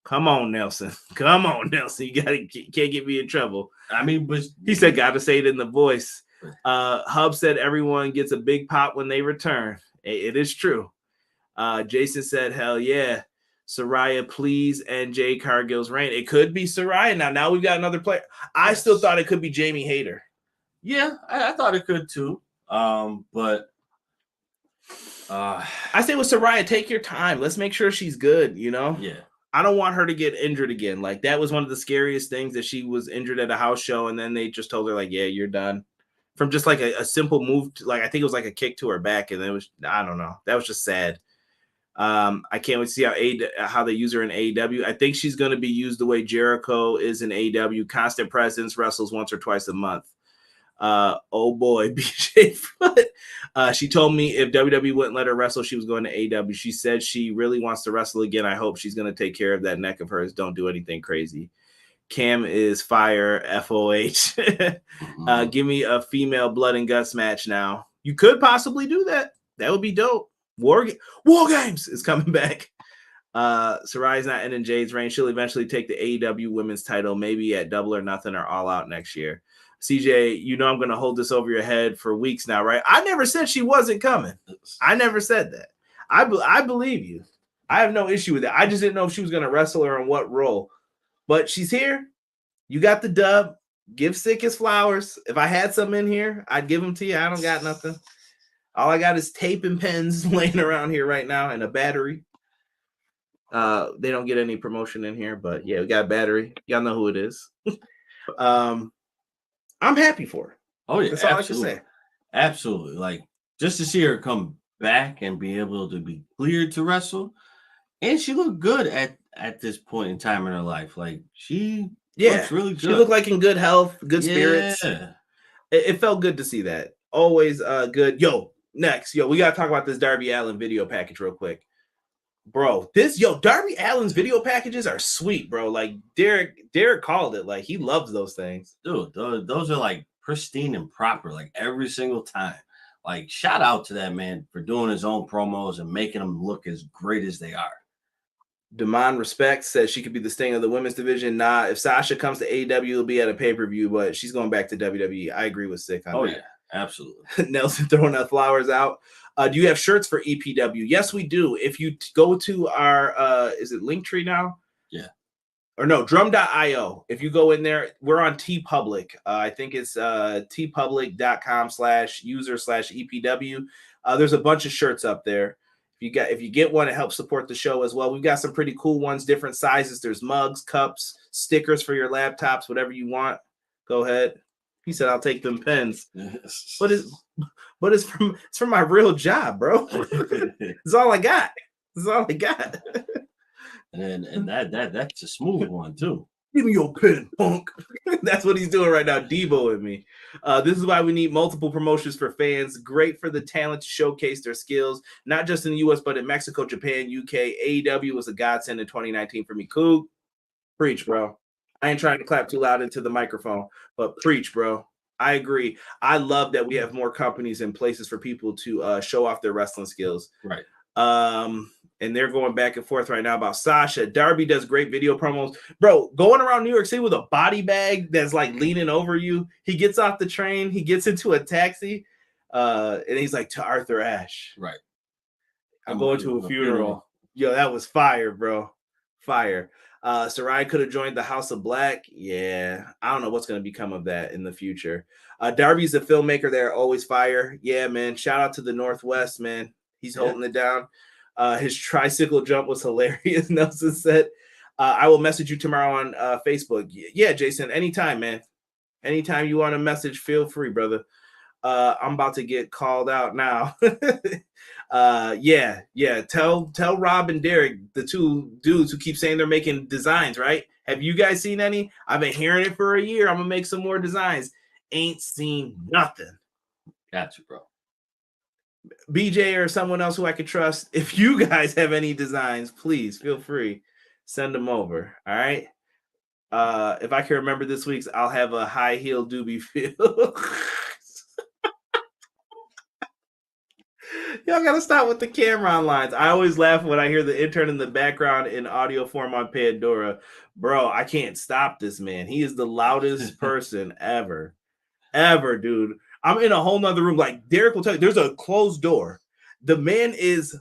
Come on, Nelson. Come on, Nelson. You can't get me in trouble. I mean, but he said, gotta say it in the voice. Hub said everyone gets a big pop when they return. It is true. Jason said, hell yeah. Saraya, please, and Jay Cargill's reign. It could be Saraya now. Now we've got another player. I still thought it could be Jamie Hayter. Yeah, I thought it could too. But I say with Saraya, take your time. Let's make sure she's good, you know? Yeah. I don't want her to get injured again. Like, that was one of the scariest things, that she was injured at a house show, and then they just told her, like, yeah, you're done. From just like a simple move, like I think it was like a kick to her back, and it was, I don't know. That was just sad. I can't wait to see how they use her in AEW. I think she's going to be used the way Jericho is in AEW. Constant presence, wrestles once or twice a month. Oh boy, BJ Foot. She told me if WWE wouldn't let her wrestle, she was going to AEW. She said she really wants to wrestle again. I hope she's going to take care of that neck of hers. Don't do anything crazy. Cam is fire, FOH. Give me a female blood and guts match now. You could possibly do that. That would be dope. War Games is coming back. Saraya's not ending Jade's reign. She'll eventually take the AEW women's title, maybe at Double or Nothing or All Out next year. CJ, you know I'm going to hold this over your head for weeks now, right? I never said she wasn't coming. I never said that. I believe you. I have no issue with that. I just didn't know if she was going to wrestle or in what role. But she's here. You got the dub. Give Sick his flowers. If I had some in here, I'd give them to you. I don't got nothing. All I got is tape and pens laying around here right now and a battery. They don't get any promotion in here, but yeah, we got a battery. Y'all know who it is. I'm happy for her. Oh yeah, that's all I can say. Absolutely. Like, just to see her come back and be able to be cleared to wrestle, and she looked good at this point in time in her life. Like, she looks really good. She looked like in good health, good spirits. Yeah. It felt good to see that. Always good. Next, we got to talk about this Darby Allin video package real quick. Bro, Darby Allin's video packages are sweet, bro. Like, Derek called it. Like, he loves those things. Dude, those are like pristine and proper, like every single time. Like, shout out to that man for doing his own promos and making them look as great as they are. Damon Respect says she could be the Sting of the women's division. Nah, if Sasha comes to AEW, it'll be at a pay-per-view, but she's going back to WWE. I agree with Sick on that. Oh, yeah, absolutely. Nelson throwing out flowers out. Do you have shirts for EPW? Yes, we do. If you go to our, is it Linktree now? Yeah. Or no, drum.io. If you go in there, we're on TeePublic. I think it's teepublic.com/user/EPW. There's a bunch of shirts up there. If you get one, it helps support the show as well. We've got some pretty cool ones, different sizes. There's mugs, cups, stickers for your laptops, whatever you want. Go ahead. He said, "I'll take them pens." Yes. But it's from my real job, bro. It's all I got. It's all I got. And that's a smooth one too. Give me your pen, punk. That's what he's doing right now, Debo and me. This is why we need multiple promotions for fans. Great for the talent to showcase their skills, not just in the US, but in Mexico, Japan, UK. AEW was a godsend in 2019 for me. Coog, preach, bro. I ain't trying to clap too loud into the microphone, but preach, bro. I agree. I love that we have more companies and places for people to show off their wrestling skills. Right. And they're going back and forth right now about Sasha. Darby does great video promos. Bro, going around New York City with a body bag that's like leaning over you. He gets off the train. He gets into a taxi. And he's like, to Arthur Ashe. Right. I'm going to a funeral. Yo, that was fire, bro. Fire. Sarai could have joined the House of Black. Yeah, I don't know what's going to become of that in the future. Darby's a filmmaker. They're always fire. Yeah, man. Shout out to the Northwest, man. He's holding it down. His tricycle jump was hilarious. Nelson said, I will message you tomorrow on Facebook. Yeah, Jason, anytime, man. Anytime you want to message, feel free, brother. I'm about to get called out now. Yeah. Tell Rob and Derek, the two dudes who keep saying they're making designs, right? Have you guys seen any? I've been hearing it for a year. I'm gonna make some more designs. Ain't seen nothing. Gotcha, bro. BJ or someone else who I could trust. If you guys have any designs, please feel free. Send them over. All right. If I can remember this week's, I'll have a high heel doobie feel. Y'all gotta stop with the Cameron lines. I always laugh when I hear the intern in the background in audio form on Pandora. Bro, I can't stop this man. He is the loudest person ever, dude. I'm in a whole nother room. Like Derek will tell you, there's a closed door. The man is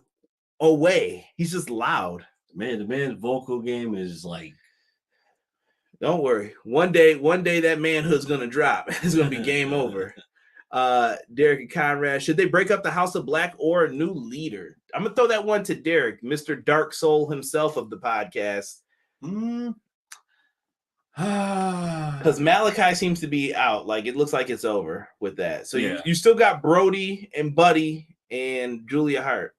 away. He's just loud. Man, the man's vocal game is like. Don't worry. One day that manhood's gonna drop. It's gonna be game over. Derek and Conrad, should they break up the House of Black or a new leader? I'm gonna throw that one to Derek, Mr. Dark Soul himself of the podcast. Because Malachi seems to be out. Like it looks like it's over with that. So you still got Brody and Buddy and Julia Hart.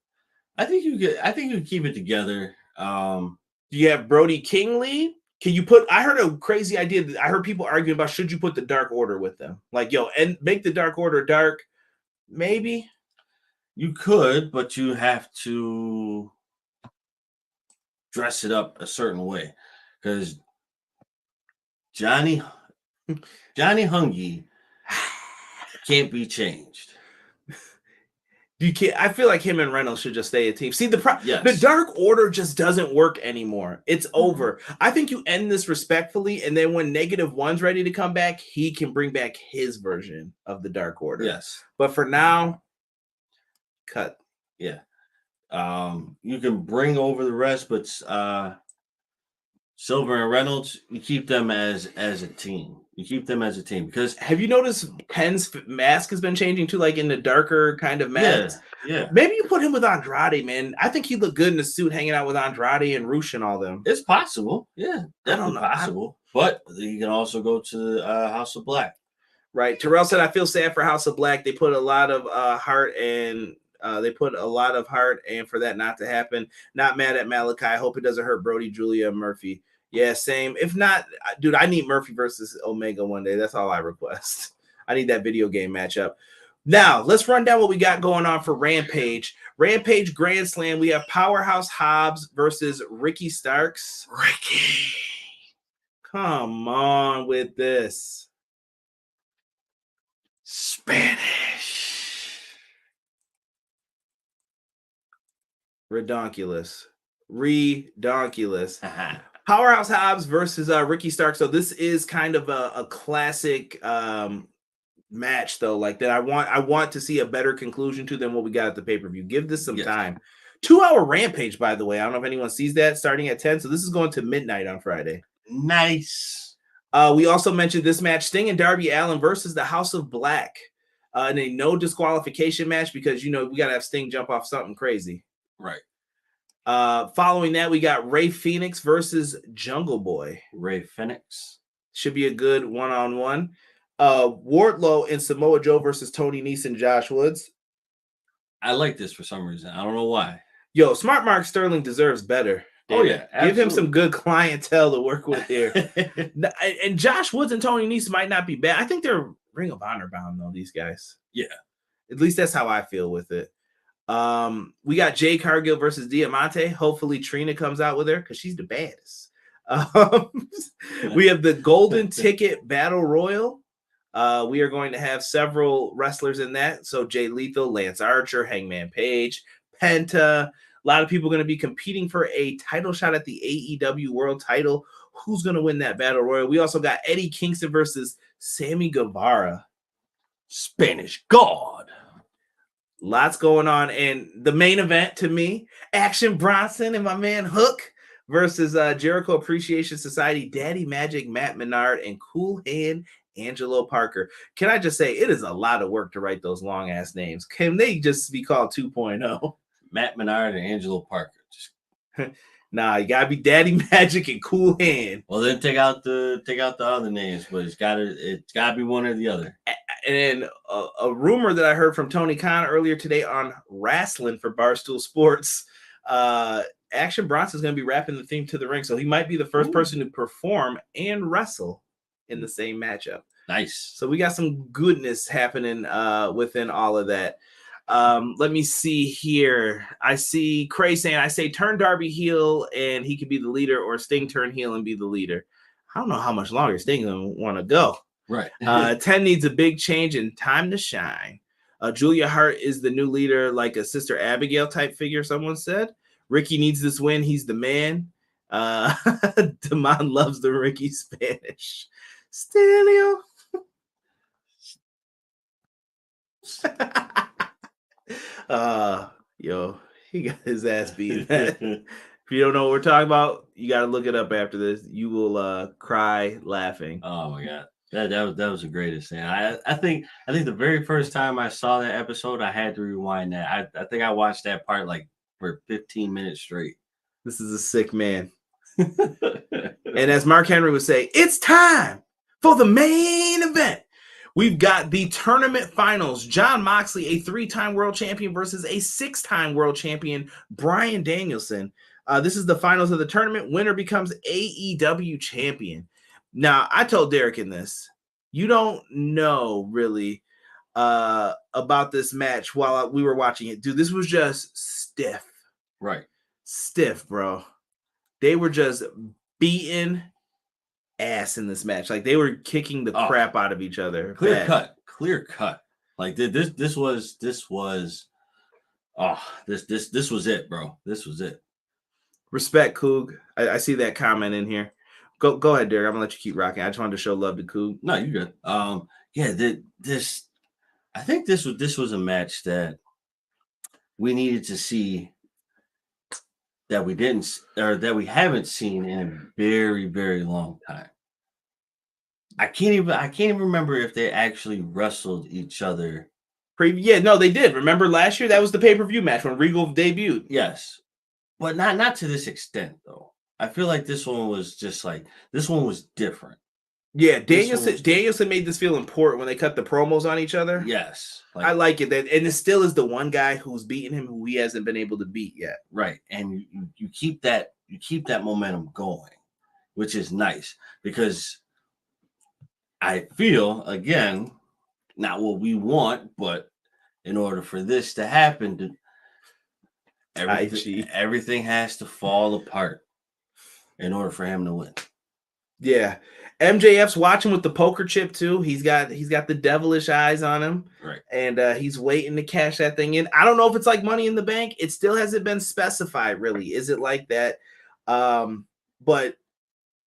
I think you keep it together. Do you have Brody King lead? Can you put? I heard a crazy idea. I heard people arguing about should you put the Dark Order with them? Like, and make the Dark Order dark. Maybe you could, but you have to dress it up a certain way because Johnny Hungy can't be changed. You can't. I feel like him and Reynolds should just stay a team. See, the Dark Order just doesn't work anymore. It's over. I think you end this respectfully, and then when -1's ready to come back, he can bring back his version of the Dark Order. Yes. But for now, cut. Yeah. You can bring over the rest, but Silver and Reynolds, you keep them as a team. You keep them as a team because have you noticed Penn's mask has been changing to like in the darker kind of mask? Yeah. Maybe you put him with Andrade, man. I think he'd look good in the suit hanging out with Andrade and Rush and all them. It's possible. Yeah, definitely possible. But you can also go to House of Black. Right. Terrell said, I feel sad for House of Black. They put a lot of heart and for that not to happen. Not mad at Malachi. I hope it doesn't hurt Brody, Julia, and Murphy. Yeah, same. If not, dude, I need Murphy versus Omega one day. That's all I request. I need that video game matchup. Now, let's run down what we got going on for Rampage. Rampage Grand Slam. We have Powerhouse Hobbs versus Ricky Starks. Ricky. Come on with this. Spanish. Redonkulous. Powerhouse Hobbs versus Ricky Starks. So this is kind of a classic match, though. Like that, I want to see a better conclusion to than what we got at the pay-per-view. Give this some time. 2-hour Rampage, by the way. I don't know if anyone sees that. Starting at 10, so this is going to midnight on Friday. Nice. We also mentioned this match: Sting and Darby Allin versus the House of Black in a no disqualification match because we gotta have Sting jump off something crazy. Right. Following that, we got Ray Phoenix versus Jungle Boy. Ray Phoenix. Should be a good one-on-one. Wardlow and Samoa Joe versus Tony Nese and Josh Woods. I like this for some reason. I don't know why. Yo, Smart Mark Sterling deserves better. Oh, yeah. Give him Absolutely. some good clientele to work with here. And Josh Woods and Tony Nese might not be bad. I think they're Ring of Honor bound, though, these guys. Yeah. At least that's how I feel with it. We got Jay Cargill versus D.M.D. Hopefully Trina comes out with her because she's the baddest. We have the Golden Ticket Battle Royal. We are going to have several wrestlers in that. So Jay Lethal, Lance Archer, Hangman Page, Penta. A lot of people are going to be competing for a title shot at the AEW World title. Who's going to win that Battle Royal? We also got Eddie Kingston versus Sammy Guevara. Spanish God. Lots going on. And the main event to me, Action Bronson and my man Hook versus Jericho Appreciation Society, Daddy Magic, Matt Menard, and Cool Hand Angelo Parker. Can I just say, it is a lot of work to write those long-ass names. Can they just be called 2.0? Matt Menard and Angelo Parker. Nah, you gotta be Daddy Magic and Cool Hand. Well, then take out the other names, but it's gotta be one or the other. And a rumor that I heard from Tony Khan earlier today on Wrestling for Barstool Sports, Action Bronson is going to be rapping the theme to the ring, so he might be the first person to perform and wrestle in the same matchup. Nice. So we got some goodness happening within all of that. Let me see here. I see Cray saying, I say turn Darby heel and he could be the leader, or Sting turn heel and be the leader. I don't know how much longer Sting gonna want to go. Right. 10 needs a big change and time to shine. Julia Hart is the new leader, like a Sister Abigail type figure, someone said. Ricky needs this win. He's the man. Damon loves the Ricky Spanish. Stelio. Yo, he got his ass beat. If you don't know what we're talking about, you got to look it up after this. You will cry laughing. Oh my god, that was the greatest thing. I think the very first time I saw that episode, I had to rewind that. I think I watched that part like for 15 minutes straight. This is a sick man. And as Mark Henry would say, it's time for the main event. We've got the tournament finals. Jon Moxley, a 3-time world champion, versus a 6-time world champion, Bryan Danielson. This is the finals of the tournament. Winner becomes AEW champion. Now, I told Derek in this, you don't know really about this match while we were watching it. Dude, this was just stiff. Right. Stiff, bro. They were just beating ass in this match. Like, they were kicking the crap out of each other. Clear cut. Like this was it, bro. This was it. Respect, Coog. I see that comment in here. Go ahead, Derek. I'm gonna let you keep rocking. I just wanted to show love to Coog. No, you're good. I think this was a match that we needed to see, that we didn't, or that we haven't seen in a very, very long time. I can't even remember if they actually wrestled each other. Yeah, no, they did. Remember last year? That was the pay-per-view match when Regal debuted. Yes. But not to this extent, though. I feel like this one was different. Yeah, Danielson made this feel important when they cut the promos on each other. Yes. I like it. And it still is the one guy who's beaten him who he hasn't been able to beat yet. Right. And you keep that momentum going, which is nice, because I feel, again, not what we want, but in order for this to happen, everything has to fall apart in order for him to win. Yeah. MJF's watching with the poker chip too. He's got the devilish eyes on him. Right. And he's waiting to cash that thing in. I don't know if it's like Money in the Bank. It still hasn't been specified, really. Is it like that? But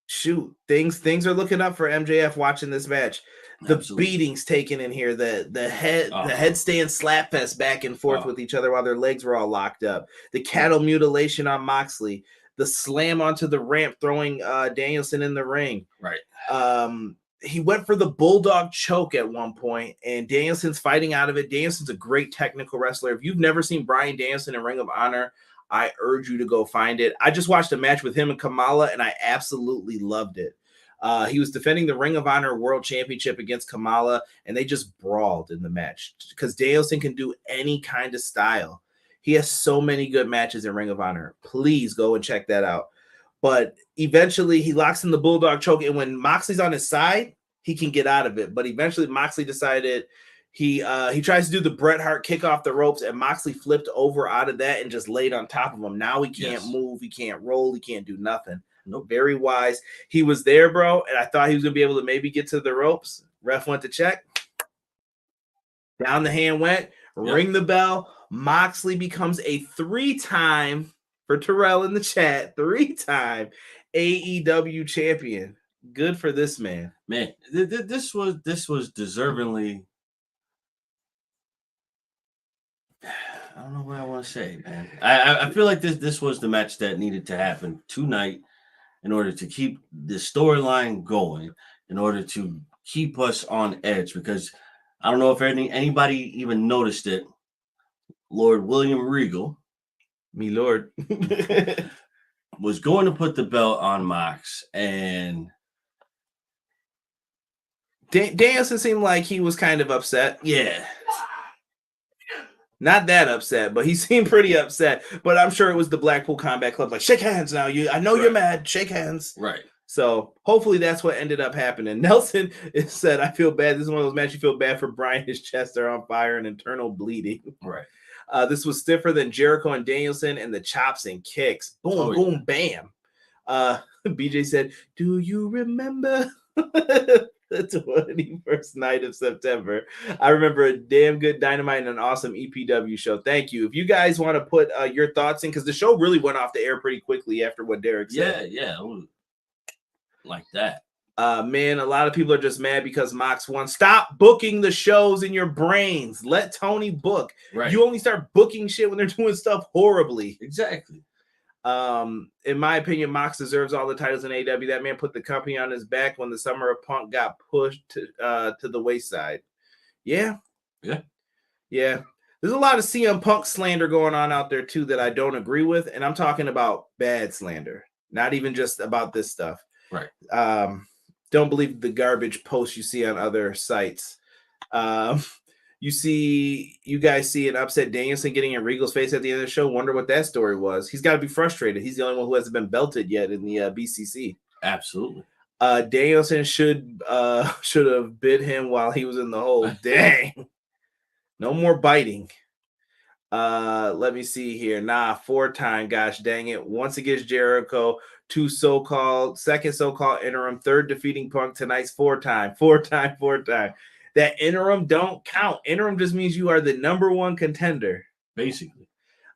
shoot, things are looking up for MJF watching this match. The Absolutely. beatings taken in here, the headstand slap fest back and forth with each other while their legs were all locked up. The cattle mutilation on Moxley. The slam onto the ramp, throwing Danielson in the ring. Right. He went for the bulldog choke at one point, and Danielson's fighting out of it. Danielson's a great technical wrestler. If you've never seen Bryan Danielson in Ring of Honor, I urge you to go find it. I just watched a match with him and Kamala, and I absolutely loved it. He was defending the Ring of Honor World Championship against Kamala, and they just brawled in the match because Danielson can do any kind of style. He has so many good matches in Ring of Honor. Please go and check that out. But eventually he locks in the Bulldog choke, and when Moxley's on his side, he can get out of it. But eventually Moxley decided he tries to do the Bret Hart kick off the ropes, and Moxley flipped over out of that and just laid on top of him. Now he can't move, he can't roll, he can't do nothing. No, very wise. He was there, bro, and I thought he was gonna be able to maybe get to the ropes. Ref went to check. Down the hand went, ring the bell. Moxley becomes a 3-time, for Terrell in the chat, 3-time AEW champion. Good for this man. Man, this was deservingly. I don't know what I want to say, man. I feel like this was the match that needed to happen tonight in order to keep the storyline going, in order to keep us on edge, because I don't know if anybody even noticed it. Lord William Regal, me lord, was going to put the belt on Mox, and Danielson seemed like he was kind of upset. Yeah. Not that upset, but he seemed pretty upset. But I'm sure it was the Blackpool Combat Club. Like, shake hands now. I know you're mad. Shake hands. Right. So hopefully that's what ended up happening. Nelson said, I feel bad. This is one of those matches you feel bad for Bryan. His chest are on fire and internal bleeding. Right. This was stiffer than Jericho and Danielson and the chops and kicks. Boom, boom, bam. BJ said, do you remember the 21st night of September? I remember a damn good Dynamite and an awesome EPW show. Thank you. If you guys want to put your thoughts in, because the show really went off the air pretty quickly after what Derek said. Yeah. Like that. Man, a lot of people are just mad because Mox won. Stop booking the shows in your brains. Let Toni book. Right. You only start booking shit when they're doing stuff horribly. Exactly. In my opinion, Mox deserves all the titles in AEW. That man put the company on his back when the Summer of Punk got pushed to the wayside. Yeah. There's a lot of CM Punk slander going on out there too that I don't agree with, and I'm talking about bad slander, not even just about this stuff. Right. Don't believe the garbage posts you see on other sites. You guys see an upset Danielson getting in Regal's face at the end of the show. Wonder what that story was. He's got to be frustrated. He's the only one who hasn't been belted yet in the BCC. Absolutely. Danielson should have bit him while he was in the hole. Dang. No more biting. Let me see here. 4-time. Gosh dang it. Once against Jericho. 2 second so-called interim. 3rd defeating Punk. Tonight's 4-time. 4-time. That interim don't count. Interim just means you are the number 1 contender. Basically.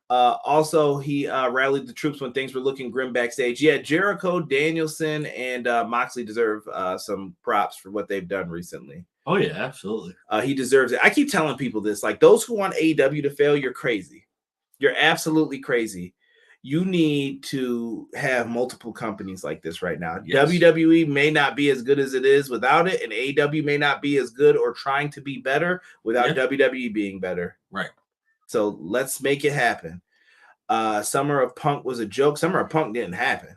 Also, he rallied the troops when things were looking grim backstage. Yeah, Jericho, Danielson, and Moxley deserve some props for what they've done recently. Oh, yeah, absolutely. He deserves it. I keep telling people this. Like, those who want AEW to fail, you're crazy. You're absolutely crazy. You need to have multiple companies like this right now. Yes. WWE may not be as good as it is without it, and AEW may not be as good or trying to be better without WWE being better. Right. So let's make it happen. Summer of Punk was a joke. Summer of Punk didn't happen.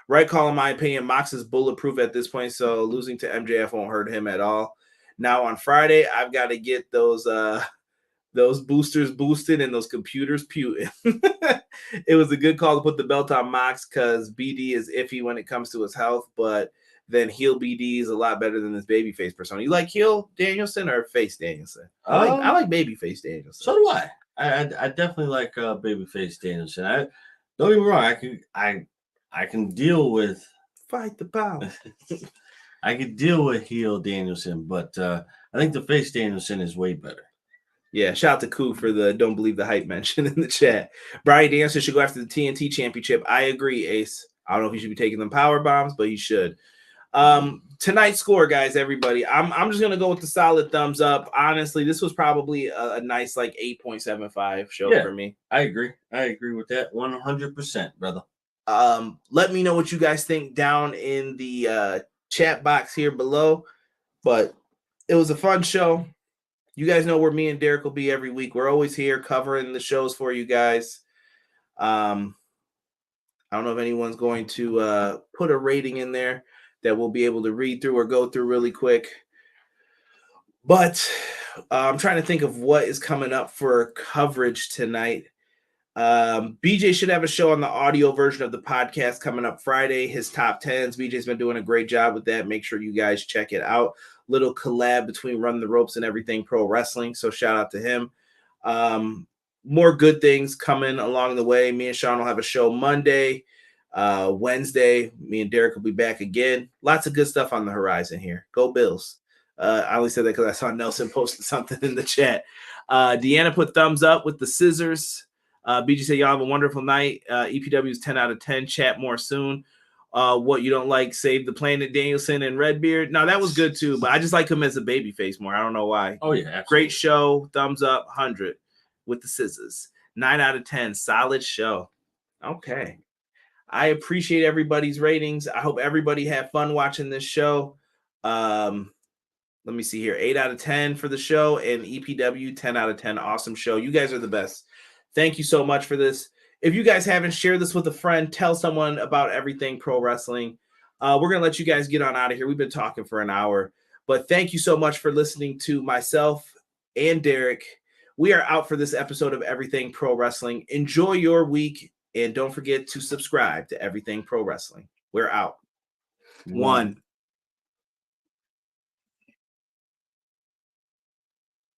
Right call, in my opinion. Mox is bulletproof at this point, so losing to MJF won't hurt him at all. Now on Friday, I've got to get those boosters boosted and those computers puting. It was a good call to put the belt on Mox because BD is iffy when it comes to his health, but then heel BD is a lot better than this babyface persona. You like heel Danielson or face Danielson? I like babyface Danielson. So do I. I definitely like babyface Danielson. Don't get me wrong. I can deal with fight the power. I can deal with heel Danielson, but I think the face Danielson is way better. Yeah, shout out to Koo for the don't believe the hype mention in the chat. Bryan Danielson should go after the TNT championship. I agree, Ace. I don't know if he should be taking them power bombs, but he should. Tonight's score, guys, everybody. I'm just gonna go with the solid thumbs up. Honestly, this was probably a nice like 8.75 show for me. I agree with that 100%, brother. Let me know what you guys think down in the chat box here below. But it was a fun show. You guys know where me and Derek will be every week. We're always here covering the shows for you guys. I don't know if anyone's going to put a rating in there that we'll be able to read through or go through really quick. But I'm trying to think of what is coming up for coverage tonight. BJ should have a show on the audio version of the podcast coming up Friday, his top 10s. BJ's been doing a great job with that. Make sure you guys check it out. Little collab between Run the Ropes and Everything Pro Wrestling. So shout out to him. More good things coming along the way. Me and Sean will have a show Monday. Wednesday, me and Derek will be back again. Lots of good stuff on the horizon here. Go Bills. I only said that because I saw Nelson posted something in the chat. Deanna put thumbs up with the scissors. BG said, y'all have a wonderful night. EPW is 10 out of 10. Chat more soon. What you don't like, Save the Planet, Danielson and Redbeard. No, that was good too, but I just like him as a babyface more. I don't know why. Oh, yeah. Absolutely. Great show. Thumbs up, 100 with the scissors. 9 out of 10. Solid show. Okay. I appreciate everybody's ratings. I hope everybody had fun watching this show. Let me see here. 8 out of 10 for the show, and EPW 10 out of 10. Awesome show. You guys are the best. Thank you so much for this. If you guys haven't shared this with a friend, tell someone about Everything Pro Wrestling. We're going to let you guys get on out of here. We've been talking for an hour, but thank you so much for listening to myself and Derek. We are out for this episode of Everything Pro Wrestling. Enjoy your week, and don't forget to subscribe to Everything Pro Wrestling. We're out. 1.